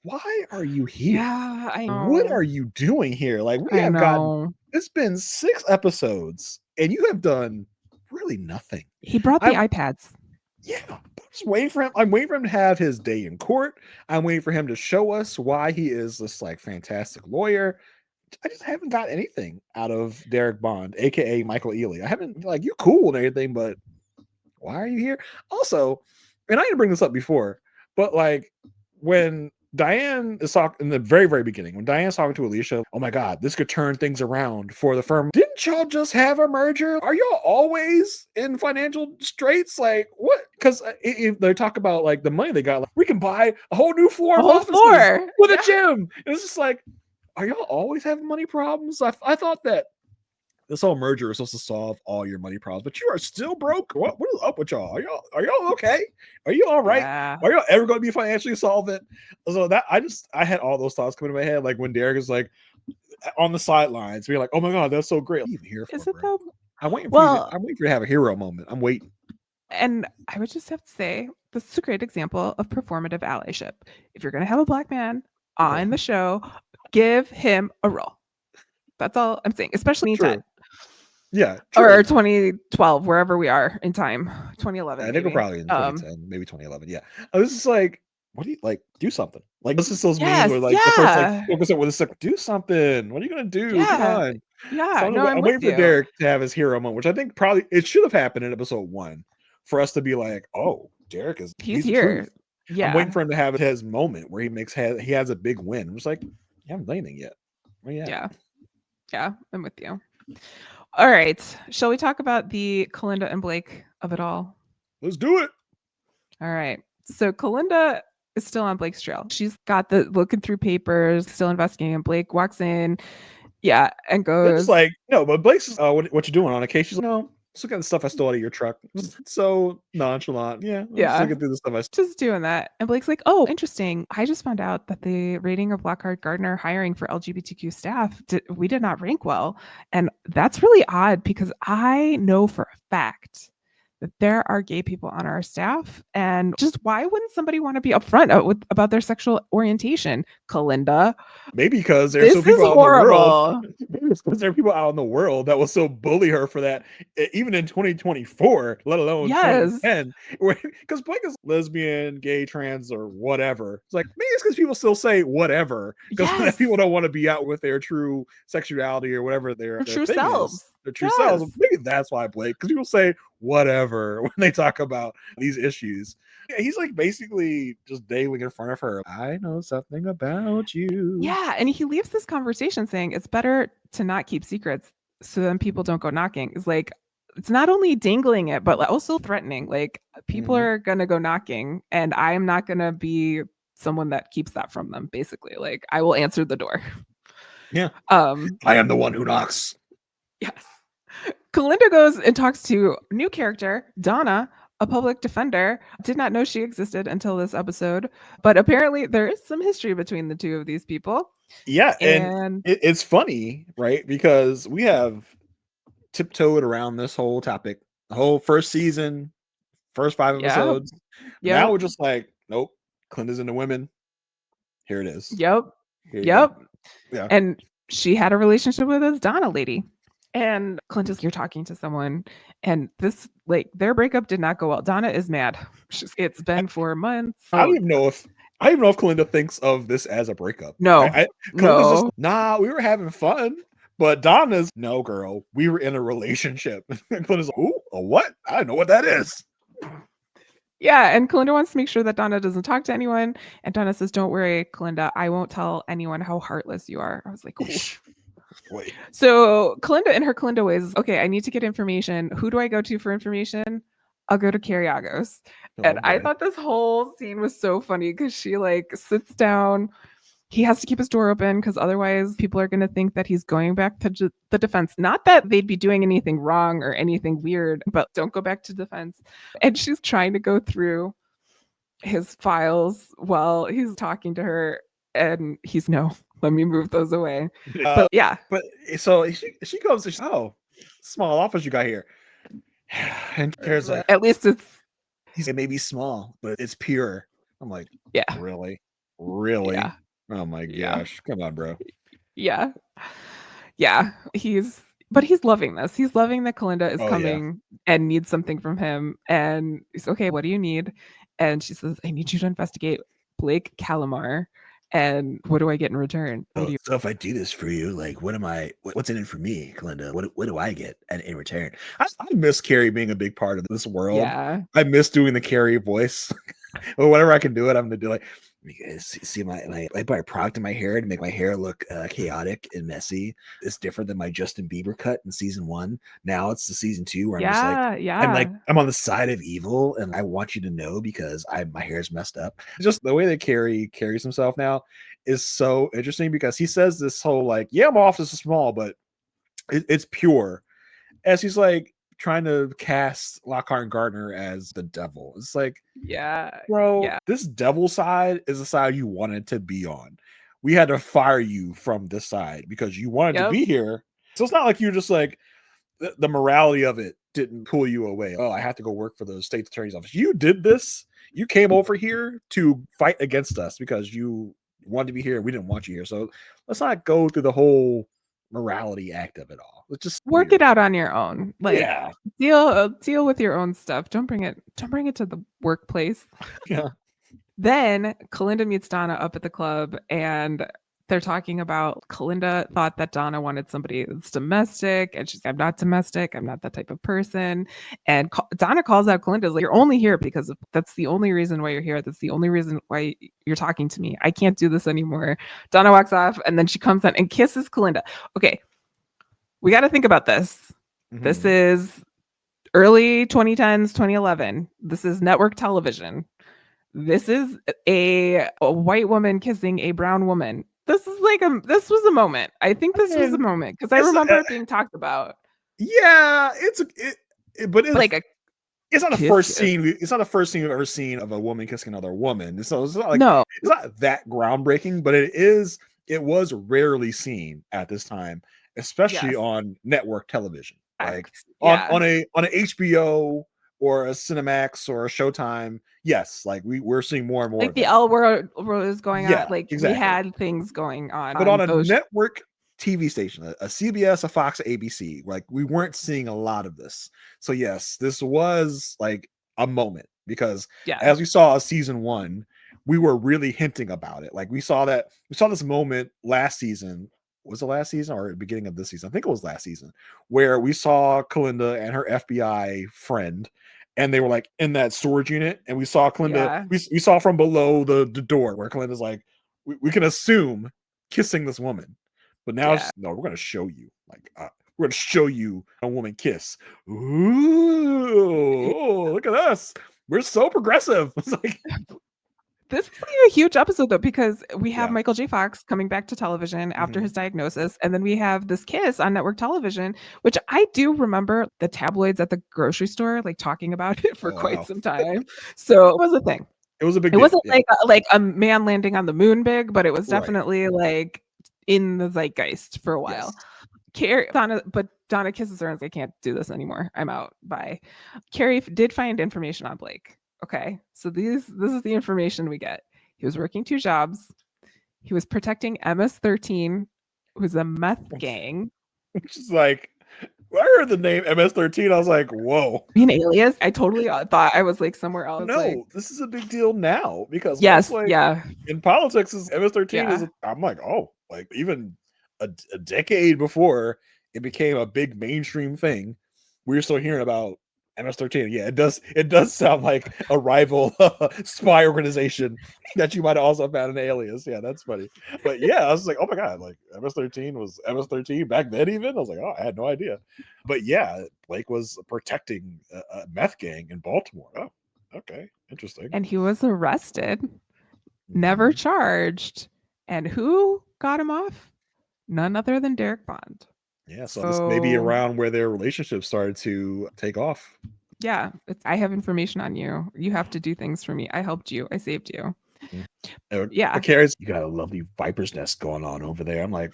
why are you here? Yeah, I know. What are you doing here? Like, we have gotten, it's been 6 episodes and you have done really nothing. He brought the iPads. Yeah, I'm just waiting for him. I'm waiting for him to have his day in court. I'm waiting for him to show us why he is this like fantastic lawyer. I just haven't got anything out of Derek Bond, aka Michael Ealy. I haven't, like, you're cool and everything, but why are you here? Also, and I didn't bring this up before, but like when Diane is talking in the very, very beginning, when Diane's talking to Alicia, oh my God, this could turn things around for the firm. Didn't y'all just have a merger? Are y'all always in financial straits? Like, what? Because if they talk about like the money they got, like, we can buy a whole new floor of offices with a gym. And it's just like, are y'all always having money problems? I thought that this whole merger was supposed to solve all your money problems, but you are still broke. What is up with y'all? Are y'all okay? Are you all right? Yeah. Are y'all ever going to be financially solvent? So that I had all those thoughts coming to my head. Like when Derek is like on the sidelines, we're like, oh my God, that's so great. I'm here for it. I'm waiting for you to have a hero moment. I'm waiting. And I would just have to say, this is a great example of performative allyship. If you're going to have a black man on the show, give him a role. That's all I'm saying, especially anytime. Yeah. True. Or 2012, wherever we are in time. 2011. I think we're probably in 2010, maybe 2011. Yeah. I was just like, what do you like? Do something. Like, this is those memes where like the first like focus on with this like, do something. What are you gonna do? Yeah. Come on. Yeah. So I'm waiting for Derek to have his hero moment, which I think probably it should have happened in episode 1 for us to be like, oh, Derek is he's here. Yeah. I'm waiting for him to have his moment where he has a big win. I'm just like, you haven't done anything yet. Well, yeah. Yeah, I'm with you. All right. Shall we talk about the Kalinda and Blake of it all? Let's do it. All right. So Kalinda is still on Blake's trail. She's got the looking through papers, still investigating. Blake walks in, and goes, it's like, no, but Blake's what you doing on a case? She's like, no, just look at the stuff I stole out of your truck. So nonchalant. Yeah. Just looking through the stuff I stole. Just doing that. And Blake's like, oh, interesting. I just found out that the rating of Lockhart Gardner hiring for LGBTQ staff, we did not rank well. And that's really odd because I know for a fact that there are gay people on our staff. And just why wouldn't somebody want to be upfront about their sexual orientation, Kalinda? Maybe because there's some people out in the world. Because there are people out in the world that will still bully her for that, even in 2024, let alone 2010. Because Blake is lesbian, gay, trans, or whatever. It's like, maybe it's because people still say whatever. Because people don't want to be out with their true sexuality or whatever their true selves. Their true selves. Maybe that's why Blake, because people say whatever when they talk about these issues. Yeah, he's like basically just dangling in front of her. I know something about you. Yeah, and he leaves this conversation saying it's better to not keep secrets so then people don't go knocking. It's like, it's not only dangling it, but also threatening. Like, people are gonna go knocking, and I am not gonna be someone that keeps that from them. Basically, like, I will answer the door. Yeah. I am the one who knocks. Yes. Kalinda goes and talks to new character, Donna, a public defender. Did not know she existed until this episode, but apparently there is some history between the two of these people. Yeah, and And it's funny, right? Because we have tiptoed around this whole topic, the whole first season, first 5 yeah, episodes. Now yep, we're just like, nope, Kalinda's into women. Here it is. yep, Here you go. yep. Yeah. And she had a relationship with this Donna lady. And Clintus, you're talking to someone, and this, like, their breakup did not go well. Donna is mad. It's been 4 months. I don't even know if Kalinda thinks of this as a breakup. No, Kalinda's just, no. nah, we were having fun. But Donna's, no, girl, we were in a relationship. And Kalinda's like, ooh, a what? I don't know what that is. Yeah, and Kalinda wants to make sure that Donna doesn't talk to anyone. And Donna says, don't worry, Kalinda, I won't tell anyone how heartless you are. I was like, Wait. So Kalinda, in her Kalinda ways, okay, I need to get information. Who do I go to for information? I'll go to Kyriagos. And I thought this whole scene was so funny because she like sits down. He has to keep his door open because otherwise people are going to think that he's going back to the defense. Not that they'd be doing anything wrong or anything weird, but don't go back to defense. And she's trying to go through his files while he's talking to her. And he's, no, let me move those away. But yeah. But so she goes, oh, small office you got here. And Kara's like, at least it may be small, but it's pure. I'm like, yeah. Really? Yeah. Oh my gosh. Come on, bro. Yeah. He's loving this. He's loving that Kalinda is coming and needs something from him. And he's okay, what do you need? And she says, I need you to investigate Blake Calamar. And what do I get in return? So if I do this for you, like, what's in it for me, Kalinda? What do I get in return? I miss Carrie being a big part of this world. Yeah. I miss doing the Carrie voice. But whenever I can do it, I'm gonna do like, you guys see I buy a product in my hair to make my hair look chaotic and messy. It's different than my Justin Bieber cut in season 1. Now it's the season 2 where I'm on the side of evil, and I want you to know because my hair's messed up. Just the way that Carrie carries himself now is so interesting because he says this whole like, yeah, my office is small, but it's pure. As he's like trying to cast Lockhart and Gardner as the devil. It's like, bro, this devil side is the side you wanted to be on. We had to fire you from this side because you wanted to be here. So it's not like you're just like, the morality of it didn't pull you away. Oh, I have to go work for the state attorney's office. You did this. You came over here to fight against us because you wanted to be here. We didn't want you here. So let's not go through the whole morality act of it all. Let's just work it out on your own. Like, deal with your own stuff. Don't bring it to the workplace. Yeah. Then Kalinda meets Donna up at the club, and they're talking about Kalinda thought that Donna wanted somebody that's domestic, and she's like, I'm not domestic. I'm not that type of person. And Donna calls out Kalinda, like, you're only here because that's the only reason why you're here. That's the only reason why you're talking to me. I can't do this anymore. Donna walks off, and then she comes in and kisses Kalinda. Okay, we got to think about this. Mm-hmm. This is early 2010s, 2011. This is network television. This is a white woman kissing a brown woman. This was a moment. I think this was a moment because I remember it being talked about. Yeah, it's like it's not the first scene. It's not the first scene we've ever seen of a woman kissing another woman. So it's not like it's not that groundbreaking, but it was rarely seen at this time, especially on network television. Like on a HBO or a Cinemax or a Showtime, yes, like we're seeing more and more. Like the L World is going on. Like exactly. We had things going on. But on a network TV station, a CBS, a Fox, a ABC, like we weren't seeing a lot of this. So yes, this was like a moment because as we saw season 1, we were really hinting about it. Like we saw this moment last season. Was it last season or the beginning of this season? I think it was last season, where we saw Kalinda and her FBI friend, and they were like in that storage unit, and we saw Kalinda. We saw from below the door where Kalinda's like, we can assume kissing this woman, but now no, we're gonna show you, like we're gonna show you a woman kiss. Ooh, look at us, we're so progressive. It's like This is like a huge episode though, because we have Michael J. Fox coming back to television after his diagnosis, and then we have this kiss on network television, which I do remember the tabloids at the grocery store like talking about it for quite some time. So it was a thing. It was a big deal. It wasn't like a man landing on the moon big, but it was definitely like in the zeitgeist for a while. Donna kisses her and says, I can't do this anymore. I'm out. Bye. Carrie did find information on Blake. Okay, so this is the information we get. He was working 2 jobs. He was protecting MS-13, who's a meth gang. Which is like, when I heard the name MS-13, I was like, whoa. An alias? I totally thought I was like somewhere else. No, like, this is a big deal now because in politics, MS-13 is. I'm like, oh, like even a decade before it became a big mainstream thing, we're still hearing about MS-13. Yeah, it does sound like a rival spy organization that you might also have found an alias. Yeah, that's funny. But yeah, I was like, oh my god, like MS-13 was MS-13 back then even? I was like, oh, I had no idea. But yeah, Blake was protecting a meth gang in Baltimore. Oh, okay, interesting. And he was arrested, never charged. And who got him off? None other than Derek Bond. Yeah, so this may be around where their relationship started to take off. Yeah, I have information on you. You have to do things for me. I helped you. I saved you. Yeah. Carrie's, you got a lovely viper's nest going on over there. I'm like,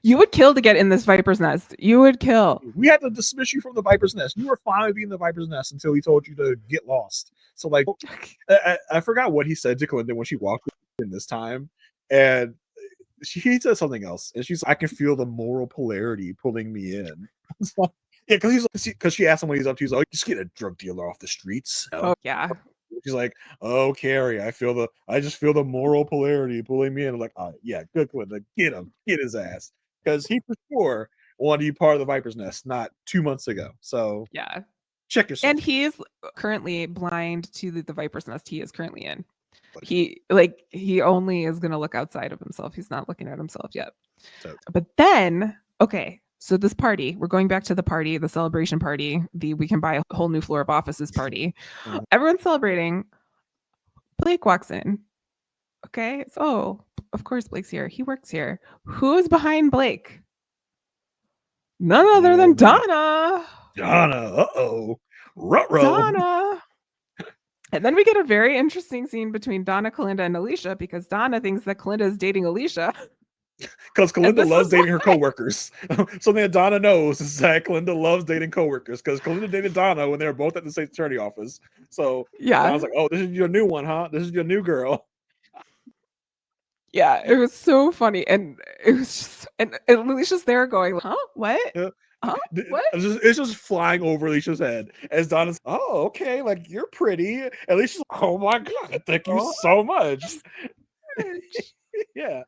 you would kill to get in this viper's nest. You would kill. We had to dismiss you from the viper's nest. You were fine with being the viper's nest until he told you to get lost. So like, I forgot what he said to Kalinda when she walked in this time, and he said something else, and she's like, I can feel the moral polarity pulling me in. Yeah, because she asked him what he's up to. He's like, just get a drug dealer off the streets. Oh yeah. She's like, oh, Carrie, I just feel the moral polarity pulling me in. I'm like, yeah, good, Kalinda, get him, get his ass, because he for sure wanted to be part of the Viper's Nest not 2 months ago. So yeah, check yourself. And he's currently blind to the Viper's Nest he is currently in. He only is going to look outside of himself. He's not looking at himself yet. But then, okay, so this party, we're going back to the party, the celebration party, we can buy a whole new floor of offices party. Everyone's celebrating. Blake walks in. Okay, so of course Blake's here. He works here. Who's behind Blake? None other than Donna. Uh-oh. Ruh-roh. Donna. And then we get a very interesting scene between Donna, Kalinda, and Alysha, because Donna thinks that Kalinda is dating Alysha. Because Kalinda loves dating her coworkers. Something that Donna knows is that Kalinda loves dating coworkers, because Kalinda dated Donna when they were both at the state attorney office. So yeah, I was like, oh, this is your new one, huh? This is your new girl. Yeah, it was so funny. And it was just, and Alysha's there going, huh? What? Yeah. Huh? What? It's just flying over Alysha's head as Donna's, oh, okay, like, you're pretty. And Alysha's like, oh my God, thank you so much. Yeah,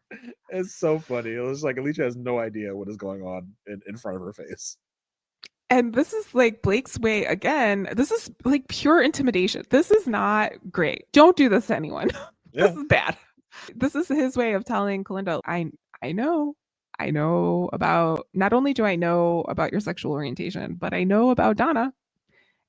it's so funny. It was like Alysha has no idea what is going on in front of her face. And this is like Blake's way again. This is like pure intimidation. This is not great. Don't do this to anyone. Yeah. This is bad. This is his way of telling Kalinda, I know about, not only do I know about your sexual orientation, but I know about Donna,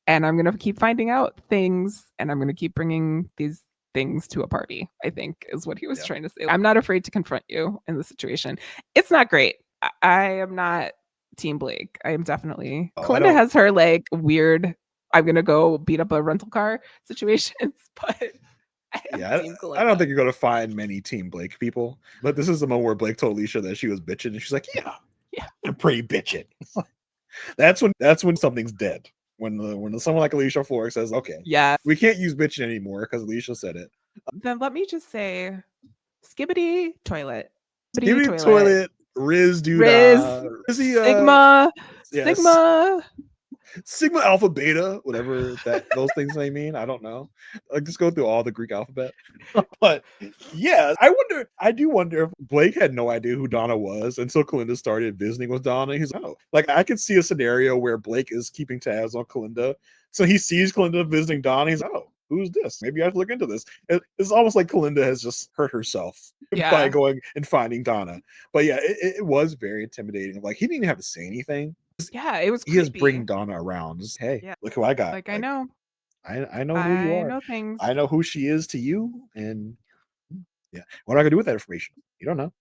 and I'm going to keep finding out things, and I'm going to keep bringing these things to a party, I think is what he was trying to say. I'm not afraid to confront you in this situation. It's not great. I am not Team Blake. I am definitely, Kalinda has her like weird, I'm going to go beat up a rental car situations, but I don't think you're going to find many Team Blake people, but this is the moment where Blake told Alysha that she was bitching, and she's like, yeah, I'm pretty bitching. That's when something's dead. When someone like Alysha Florrick says, okay, we can't use bitching anymore because Alysha said it. Then let me just say, skibbity toilet. Skibbity toilet, Riz Sigma Alpha Beta, whatever those things may mean. I don't know. Like, just go through all the Greek alphabet. But yeah, I do wonder if Blake had no idea who Donna was until Kalinda started visiting with Donna. He's like, oh, like I could see a scenario where Blake is keeping tabs on Kalinda. So he sees Kalinda visiting Donna. He's like, oh, who's this? Maybe I have to look into this. It's almost like Kalinda has just hurt herself by going and finding Donna. But yeah, it was very intimidating. Like, he didn't even have to say anything. Yeah, it was creepy. He just bring Donna around. Just, hey, look who I got. Like, I know. I know who you I are. know things. I know who she is to you, and yeah, what am I gonna do with that information? You don't know.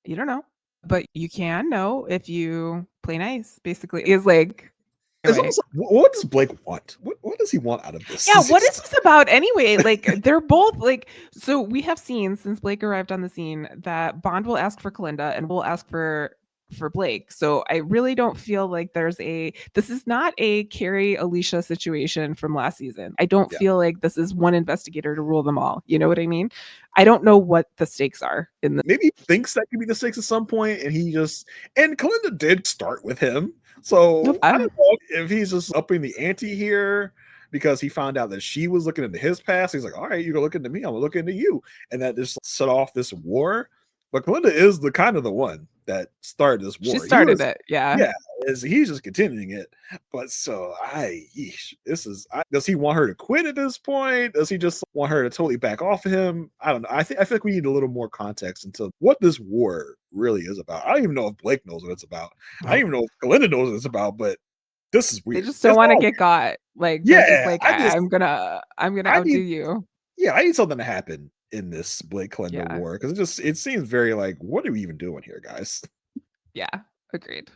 You don't know, but you can know if you play nice. Basically, is like. It's Anyway. almost like, what does Blake want? What does he want out of this? Yeah, what is this about anyway? Like they're both like, so we have seen since Blake arrived on the scene that Bond will ask for Kalinda and will ask for Blake. So I really don't feel like this is not a Carrie Alicia situation from last season. I don't feel like this is one investigator to rule them all. You know what I mean? I don't know what the stakes are in the. Maybe he thinks that could be the stakes at some point, and Kalinda did start with him. So I don't know if he's just upping the ante here because he found out that she was looking into his past. He's like, all right, you go look into me, I'm gonna look into you. And that just set off this war. But Kalinda is the one that started this war. She started it, yeah. Yeah, he's just continuing it. But so does he want her to quit at this point? Does he just want her to totally back off of him? I don't know. I feel like we need a little more context into what this war really is about. I don't even know if Blake knows what it's about. I don't even know if Kalinda knows what it's about, but this is weird. They just don't want to get got. Like, yeah, just like I'm gonna outdo you. Yeah, I need something to happen in this Blake Kalinda war because it seems very like, what are we even doing here, guys? Yeah, agreed.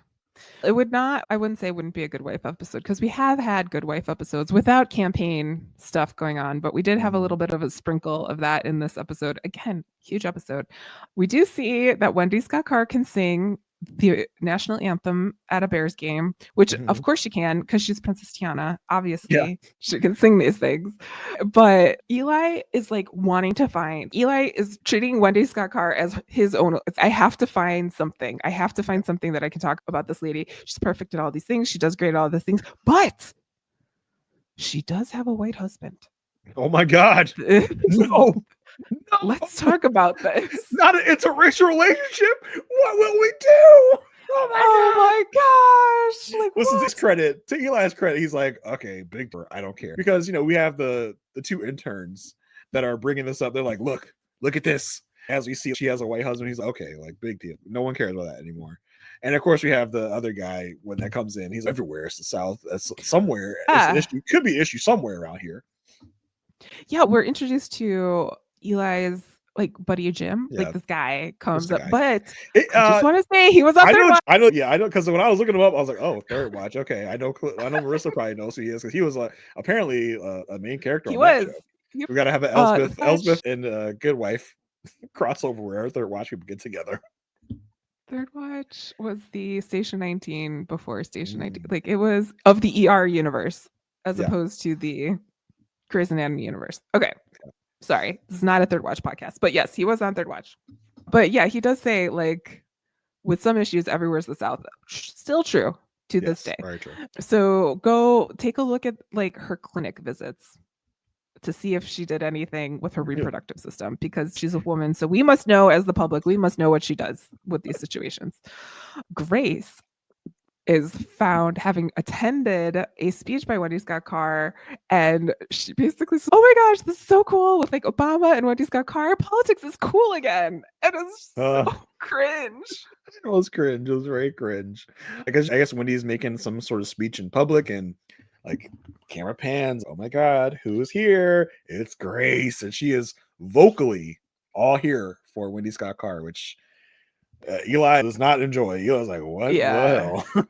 I wouldn't say it wouldn't be a good wife episode because we have had good wife episodes without campaign stuff going on, but we did have a little bit of a sprinkle of that in this episode. Again, huge episode. We do see that Wendy Scott Carr can sing the national anthem at a Bears game, which of course she can because she's Princess Tiana. Obviously, she can sing these things. But Eli is like Eli is treating Wendy Scott Carr as his own. I have to find something. I have to find something that I can talk about this lady. She's perfect at all these things. She does great at all the things, but she does have a white husband. Oh my God. No. Let's talk about this. Not an interracial relationship. What will we do? Oh my gosh. Like, listen, this credit to Eli's credit, he's like, okay, big bro, I don't care. Because we have the two interns that are bringing this up. They're like, look at this. As we see, she has a white husband. He's like, okay, like big deal. No one cares about that anymore. And of course, we have the other guy when that comes in. He's everywhere. It's the South. That's somewhere. It's an issue. Could be an issue somewhere around here. Yeah, we're introduced to Eli's like buddy Jim. Like this guy comes up, but I just want to say he was on Third Watch. I know, because when I was looking him up, I was like, oh, Third Watch. Okay, I know Marissa probably knows who he is because he was apparently a main character. That show. We gotta have an Elsbeth and Good Wife crossover where Third Watch people get together. Third Watch was the Station 19 before Station 19. Like it was of the ER universe as opposed to the Grey's Anatomy universe. Okay. Sorry, this is not a Third Watch podcast, but yes, he was on Third Watch. But yeah, he does say like with some issues, everywhere's the South. Still true to this day. Very true. So go take a look at like her clinic visits to see if she did anything with her reproductive system because she's a woman. So we must know as the public, we must know what she does with these situations. Grace is found having attended a speech by Wendy Scott Carr, and she basically says, oh my gosh, this is so cool with like Obama and Wendy Scott Carr. Politics is cool again. And it's so cringe. It was cringe. It was very cringe. I guess Wendy's making some sort of speech in public and like camera pans. Oh my God, who's here? It's Grace. And she is vocally all here for Wendy Scott Carr, which Eli does not enjoy. Eli's like, what the hell?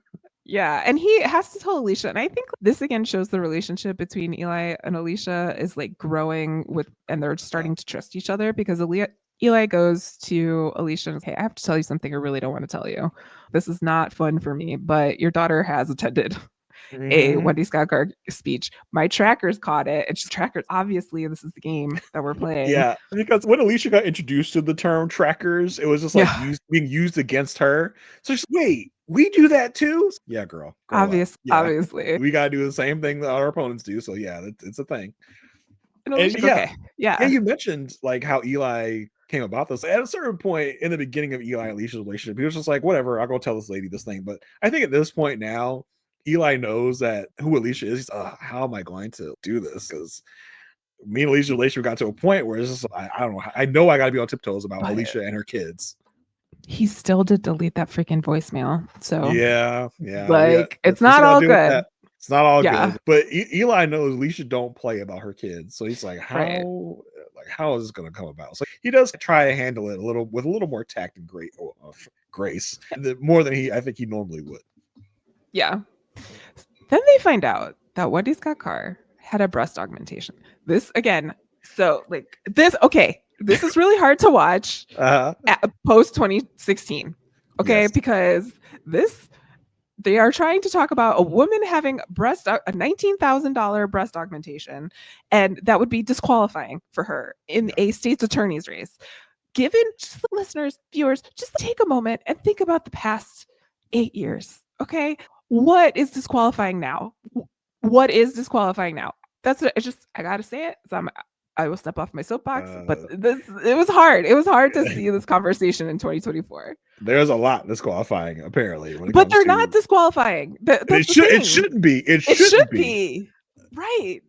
Yeah, and he has to tell Alicia, and I think this again shows the relationship between Eli and Alicia is like growing and they're starting to trust each other because Eli goes to Alicia and says, hey, I have to tell you something I really don't want to tell you. This is not fun for me, but your daughter has attended a Wendy Scott Carr speech. My trackers caught it. And trackers, obviously, this is the game that we're playing. Yeah, because when Alicia got introduced to the term trackers, it was just like being used against her. So she's like, wait, we do that too? Yeah, girl. Obviously. We got to do the same thing that our opponents do. So yeah, it's a thing. And you mentioned like how Eli came about this. At a certain point in the beginning of Eli and Alicia's relationship, he was just like, whatever, I'll go tell this lady this thing. But I think at this point now, Eli knows that who Alicia is. He's, how am I going to do this? Because me and Alicia's relationship got to a point where it's just, I don't know. I know I got to be on tiptoes about Alicia and her kids. He still did delete that freaking voicemail. So yeah, like it's not all good. It's not all Yeah. good. But Eli knows Alicia don't play about her kids. So he's like, Right. how is this going to come about? So he does try to handle it with a little more tact and grace, more than I think he normally would. Yeah. Then they find out that Wendy Scott Carr had a breast augmentation. This again, so like this, okay, this is really hard to watch post 2016. Okay, Yes. because they are trying to talk about a woman having a $19,000 breast augmentation, and that would be disqualifying for her in a state's attorney's race. Given just the listeners, viewers, just take a moment and think about the past 8 years. Okay, what is disqualifying now? What is disqualifying now? That's it. It's just I gotta say it. So I will step off my soapbox, but it was hard. It was hard to see this conversation in 2024. There's a lot disqualifying, apparently. But they're not disqualifying. It shouldn't be. It should be. Right.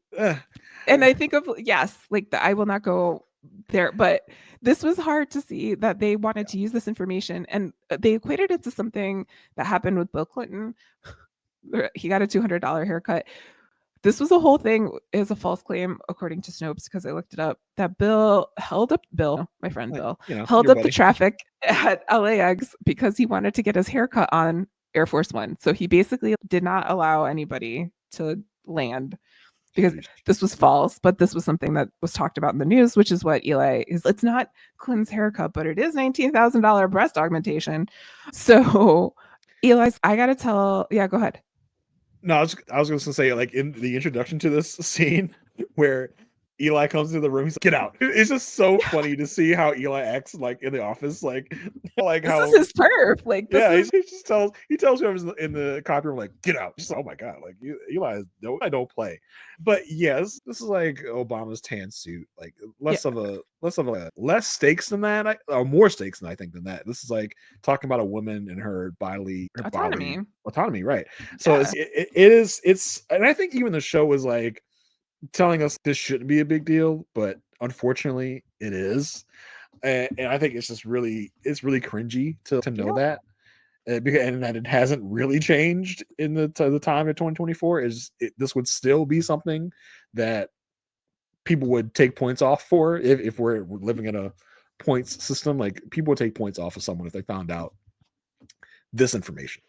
And I think of, yes, like I will not go there, but this was hard to see that they wanted to use this information, and they equated it to something that happened with Bill Clinton. He got a $200 haircut. This was a whole thing. Is a false claim, according to Snopes, because I looked it up, that my friend Bill, held up the traffic at LAX because he wanted to get his haircut on Air Force One. So he basically did not allow anybody to land because this was false, but this was something that was talked about in the news, which is what Eli is. It's not Clinton's haircut, but it is $19,000 breast augmentation. So Eli's, I got to tell, yeah, go ahead. No, I was going to say, like, in the introduction to this scene where Eli comes into the room, he's like, get out. It's just so funny to see how Eli acts, like, in the office, like this how is his turf. Like, he tells whoever's in the copy room, like, get out. Just, oh my god, like Eli don't play. But yes, this is like Obama's tan suit, like less stakes than that, or more stakes than I think than that. This is like talking about a woman and her autonomy, right? So it's and I think even the show was like telling us this shouldn't be a big deal, but unfortunately it is. And I think it's just really cringy to know that, and that it hasn't really changed in the time of 2024. This would still be something that people would take points off for if we're living in a points system. Like, people would take points off of someone if they found out this information.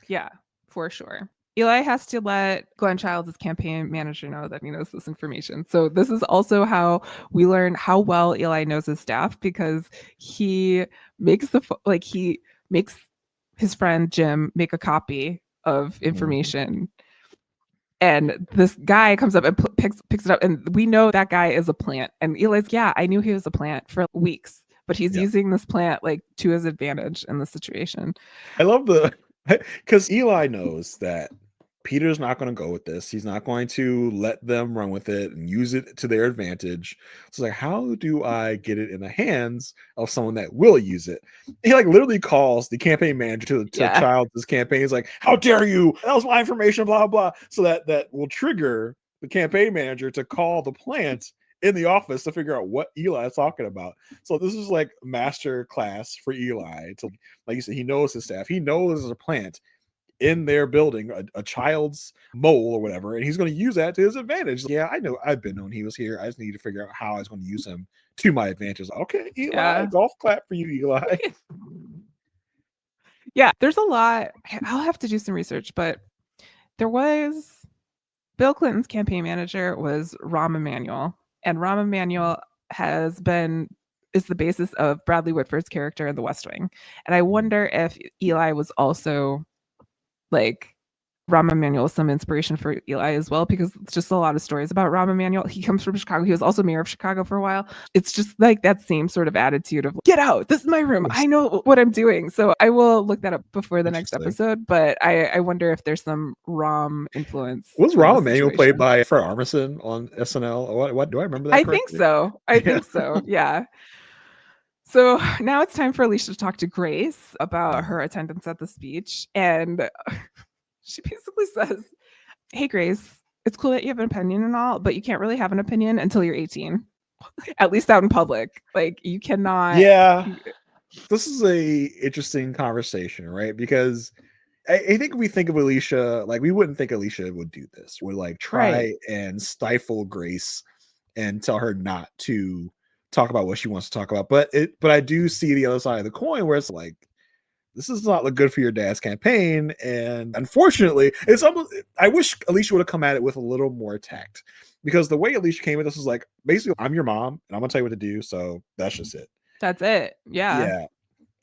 Yeah, for sure. Eli has to let Glenn Childs, his campaign manager, know that he knows this information. So this is also how we learn how well Eli knows his staff, because he makes his friend Jim make a copy of information. And this guy comes up and picks it up, and we know that guy is a plant. And Eli's, yeah, I knew he was a plant for weeks, but he's using this plant like to his advantage in this situation. I love because Eli knows that Peter's not going to go with this. He's not going to let them run with it and use it to their advantage. So like, how do I get it in the hands of someone that will use it? He like literally calls the campaign manager to Child's campaign. He's like, how dare you? That was my information, blah, blah. So that will trigger the campaign manager to call the plant in the office to figure out what Eli is talking about. So this is like master class for Eli. To, like you said, he knows his staff. He knows there's a plant in their building, a child's mole or whatever, and he's going to use that to his advantage. Yeah, I know. I've been known he was here. I just need to figure out how I was going to use him to my advantage. Okay, Eli, golf clap for you, Eli. Yeah, there's a lot. I'll have to do some research, but there was Bill Clinton's campaign manager was Rahm Emanuel, and Rahm Emanuel is the basis of Bradley Whitford's character in The West Wing. And I wonder if Eli was also like Rahm Emanuel is some inspiration for Eli as well, because it's just a lot of stories about Rahm Emanuel. He comes from Chicago. He was also mayor of Chicago for a while. It's just like that same sort of attitude of, get out, this is my room, I know what I'm doing. So I will look that up before the next episode, but I wonder if there's some Rahm influence. Was Rahm Emanuel played by Fred Armisen on SNL? What do I remember that correctly? I think so. Yeah. So now it's time for Alicia to talk to Grace about her attendance at the speech. And she basically says, hey, Grace, it's cool that you have an opinion and all, but you can't really have an opinion until you're 18, at least out in public. Like, you cannot. Yeah. This is a interesting conversation, right? Because I think we think of Alicia, like we wouldn't think Alicia would do this, would like Right. try and stifle Grace and tell her not to talk about what she wants to talk about. But I do see the other side of the coin where it's like, this is not look good for your dad's campaign. And unfortunately, it's almost, I wish Alicia would have come at it with a little more tact, because the way Alicia came at this was like, basically, I'm your mom and I'm gonna tell you what to do. So that's just it. That's it. Yeah. Yeah.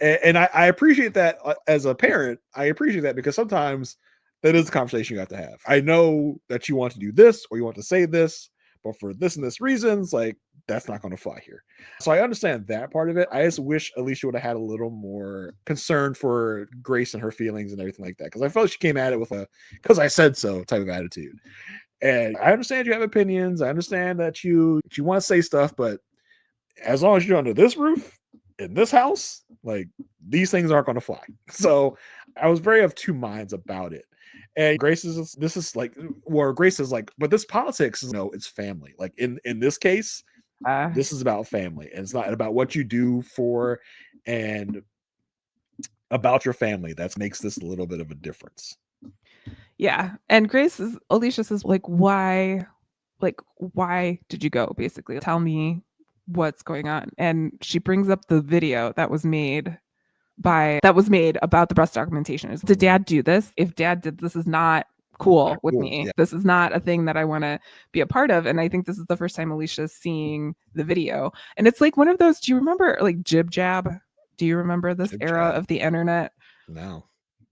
And I appreciate that as a parent. I appreciate that because sometimes that is a conversation you have to have. I know that you want to do this or you want to say this, but for this and this reasons, like that's not going to fly here. So I understand that part of it. I just wish Alicia would have had a little more concern for Grace and her feelings and everything like that, because I felt she came at it with a "because I said so" type of attitude. And I understand you have opinions. I understand that you want to say stuff, but as long as you're under this roof in this house, like these things aren't going to fly. So I was very of two minds about it. And Grace is this is like, where Grace is like, but this politics is no, it's family. Like in this case, this is about family, and it's not about what you do for and about your family. That makes this a little bit of a difference. Yeah. And Alicia says, like, why did you go? Basically, tell me what's going on. And she brings up the video that was made about the breast augmentation. Did dad do this? If dad did, this is not cool with me. Yeah. This is not a thing that I want to be a part of. And I think this is the first time Alicia's seeing the video. And it's like one of those, do you remember like Jib Jab? Do you remember this era of the internet? No.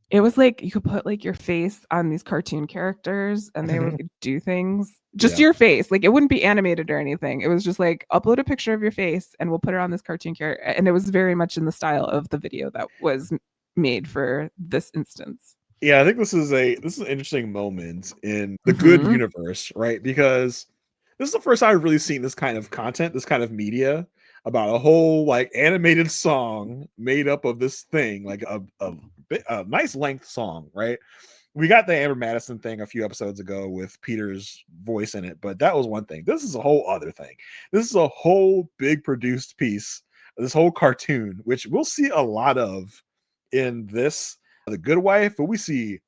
It was like you could put like your face on these cartoon characters and they would do things. Just your face. Like it wouldn't be animated or anything. It was just like upload a picture of your face and we'll put it on this cartoon character. And it was very much in the style of the video that was made for this instance. Yeah, I think this is an interesting moment in the good universe, right? Because this is the first time I've really seen this kind of content, this kind of media about a whole like animated song made up of this thing, like a nice length song, right? We got the Amber Madison thing a few episodes ago with Peter's voice in it, but that was one thing. This is a whole other thing. This is a whole big produced piece, this whole cartoon, which we'll see a lot of in this The Good Wife, but we see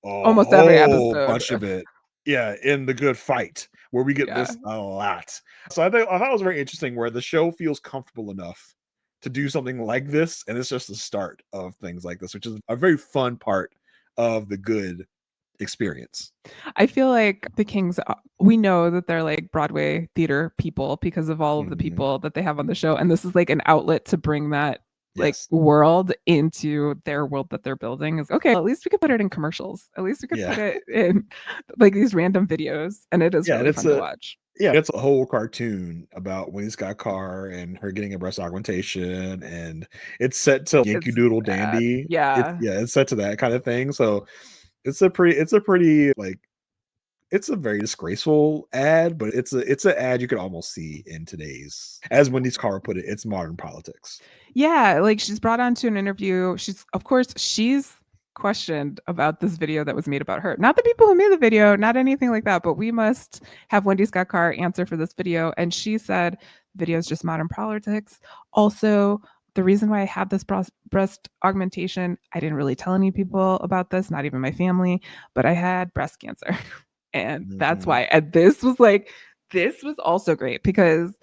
almost every episode, bunch of it, yeah, in The Good Fight, where we get this a lot. So I thought it was very interesting, where the show feels comfortable enough to do something like this, and it's just the start of things like this, which is a very fun part of the Good experience. I feel like the Kings, we know that they're like Broadway theater people because of all of the people that they have on the show, and this is like an outlet to bring that like world into their world that they're building. Is okay, at least we could put it in commercials, at least we could put it in like these random videos, and it is really fun to watch. Yeah, it's a whole cartoon about Wendy Scott Carr and her getting a breast augmentation, and it's set to Yankee Doodle Dandy. It's set to that kind of thing. So it's a pretty like, it's a very disgraceful ad, but it's an ad you could almost see in today's, as Wendy Carr put it, it's modern politics. Yeah, like she's brought on to an interview. She's questioned about this video that was made about her. Not the people who made the video, not anything like that, but we must have Wendy Scott Carr answer for this video. And she said, video is just modern politics. Also, the reason why I had this breast augmentation, I didn't really tell any people about this, not even my family, but I had breast cancer. And that's why. And this was also great because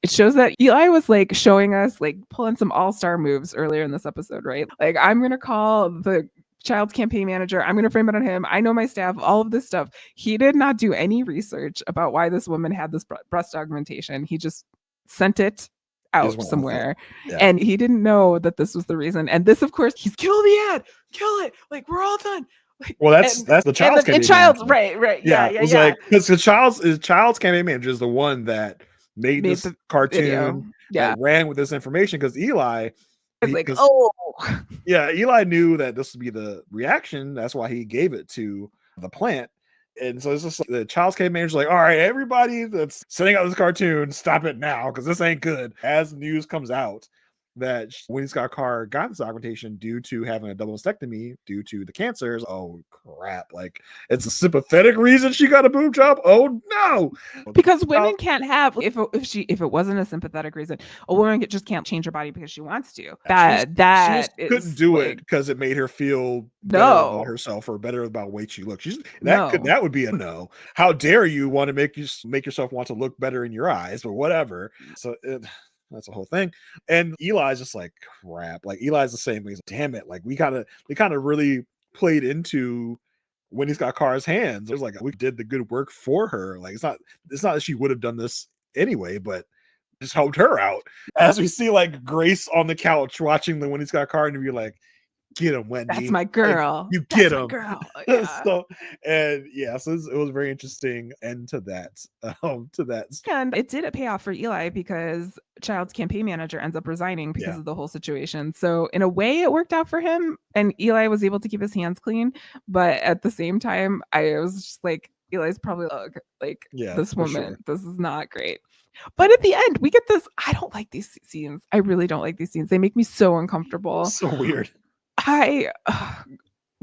it shows that Eli was like showing us like pulling some all-star moves earlier in this episode, right? Like, I'm going to call the child's campaign manager. I'm going to frame it on him. I know my staff, all of this stuff. He did not do any research about why this woman had this breast augmentation. He just sent it out somewhere. And he didn't know that this was the reason. And this, of course, he's kill the ad, kill it. Like, we're all done. Like, well, that's the child's campaign manager. Right. Yeah. Like, because the child's campaign manager is the one that made this cartoon that ran with this information, because Eli Eli knew that this would be the reaction. That's why he gave it to the plant. And so it's just like the child's campaign manager's like, all right, everybody that's sending out this cartoon, stop it now, because this ain't good. As news comes out that Wendy Scott Carr got this augmentation due to having a double mastectomy due to the cancers. Oh crap! Like it's a sympathetic reason she got a boob job. Oh no! Because women can't have if it wasn't a sympathetic reason, a woman just can't change her body because she wants to. She just couldn't do it because it made her feel better about herself or better about the way she looks. That would be a no. How dare you want to make yourself want to look better in your eyes, or whatever. So that's a whole thing. And Eli's just like crap. Like Eli's the same way. He's like, damn it! Like they kind of really played into Wendy Scott Carr's hands. It was like we did the good work for her. Like it's not that she would have done this anyway, but just helped her out. As we see like Grace on the couch watching the Wendy Scott Carr interview, like, get him, Wendy. That's my girl. Like, you get him, girl. Yeah. So it was very interesting end to that. And it did pay off for Eli because Child's campaign manager ends up resigning because of the whole situation. So in a way, it worked out for him, and Eli was able to keep his hands clean. But at the same time, I was just like, Eli's probably this woman. This is not great. But at the end, we get this. I don't like these scenes. I really don't like these scenes. They make me so uncomfortable. So weird.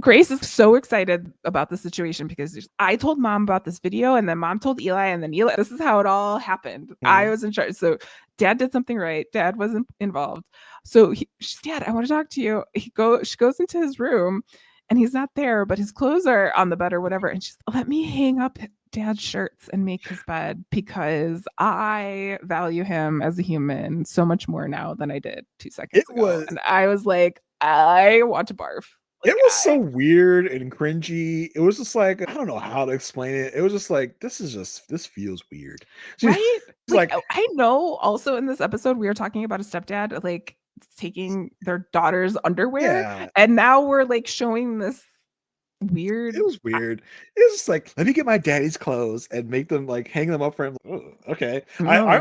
Grace is so excited about the situation because I told mom about this video, and then mom told Eli, and then Eli. This is how it all happened. Mm-hmm. I was in charge. So dad did something right. Dad wasn't involved. So she's, Dad, I want to talk to you. She goes into his room, and he's not there, but his clothes are on the bed or whatever. And she's, let me hang up Dad's shirts and make his bed because I value him as a human so much more now than I did 2 seconds ago. And I was like, I want to barf. It was so weird and cringy. It was just like, I don't know how to explain it. It was just like, this feels weird. Right? Like, I know also in this episode, we were talking about a stepdad, like taking their daughter's underwear. Yeah. And now we're like showing this weird. It was weird. It was just like, let me get my daddy's clothes and make them like hang them up for him. Oh, okay. I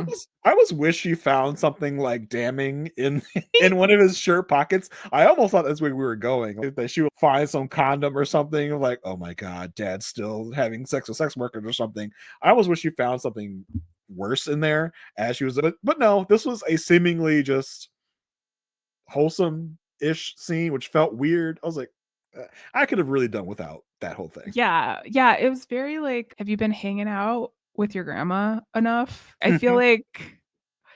was wish he found something like damning in one of his shirt pockets. I almost thought that's where we were going. That she would find some condom or something. Like, oh my god, dad's still having sex with sex workers or something. I almost wish she found something worse in there as she was. But no, this was a seemingly just wholesome-ish scene, which felt weird. I was like, I could have really done without that whole thing. Yeah. It was very like, have you been hanging out with your grandma enough? I feel like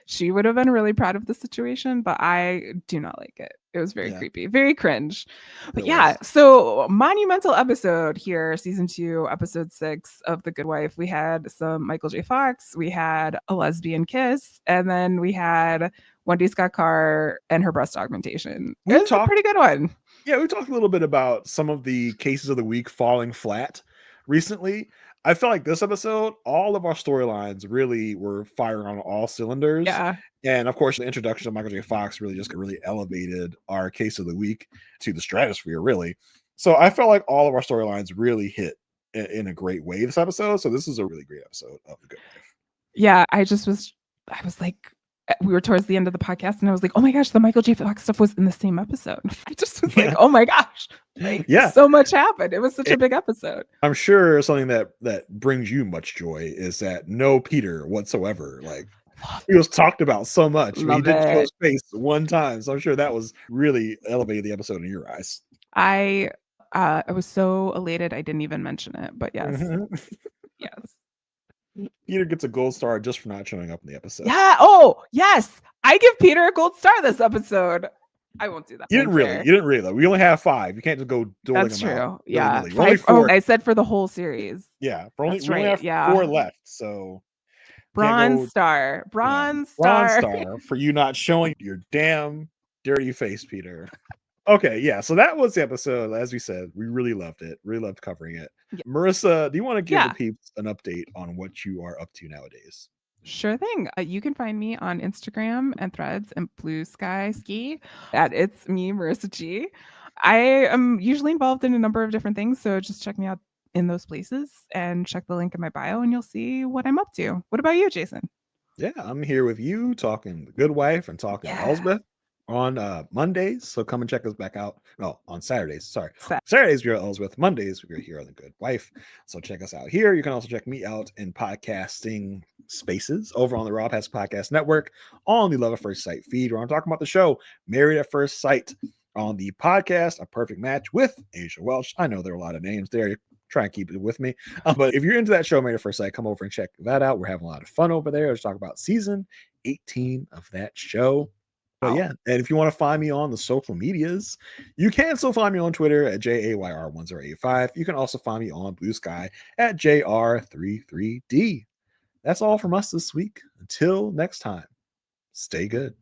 she would have been really proud of the situation, but I do not like it. It was very creepy, very cringe. But so monumental episode here, season 2, episode 6 of The Good Wife. We had some Michael J. Fox, we had a lesbian kiss, and then we had Wendy Scott Carr and her breast augmentation. It was a pretty good one. Yeah, we talked a little bit about some of the cases of the week falling flat recently. I felt like this episode, all of our storylines really were firing on all cylinders. Yeah. And of course, the introduction of Michael J. Fox really elevated our case of the week to the stratosphere, really. So I felt like all of our storylines really hit in a great way this episode. So this is a really great episode of The Good Wife. Yeah, I was like, we were towards the end of the podcast and I was like, oh my gosh, the Michael J. Fox stuff was in the same episode. I just was like, oh my gosh, like, so much happened. It was such a big episode. I'm sure something that brings you much joy is that no Peter whatsoever. Like, he was talked about so much. He didn't show his face one time. So I'm sure that was really elevated the episode in your eyes. I was so elated I didn't even mention it, but yes. Yes. Peter gets a gold star just for not showing up in the episode. Yeah. Oh, yes. I give Peter a gold star this episode. I won't do that. You didn't really though. We only have 5. You can't just go doling That's them true. out. Yeah. Only 4. I said for the whole series. Yeah. We only have 4 left. So Bronze star for you not showing your damn dirty face, Peter. Okay, yeah. So that was the episode. As we said, we really loved it. Really loved covering it. Yeah. Marissa, do you want to give the peeps an update on what you are up to nowadays? Sure thing. You can find me on Instagram and Threads and Blue Sky Ski at It's Me, Marissa G. I am usually involved in a number of different things, so just check me out in those places and check the link in my bio and you'll see what I'm up to. What about you, Jason? Yeah, I'm here with you talking The Good Wife and talking Elsbeth on Mondays. So come and check us back out. No, on Saturdays. Sorry. Saturdays we're at Elsbeth. Mondays we're here on The Good Wife. So check us out here. You can also check me out in podcasting Spaces over on the Raw Pass Podcast Network on the Love at First Sight feed, where I'm talking about the show Married at First Sight. On the podcast, A Perfect Match with Asia Welch. I know there are a lot of names there. Try and keep it with me. But if you're into that show, Married at First Sight, come over and check that out. We're having a lot of fun over there. Let's talk about season 18 of that show. But yeah, and if you want to find me on the social medias, you can still find me on Twitter at JAYR1085. You can also find me on Blue Sky at JR33D. That's all from us this week. Until next time, stay good.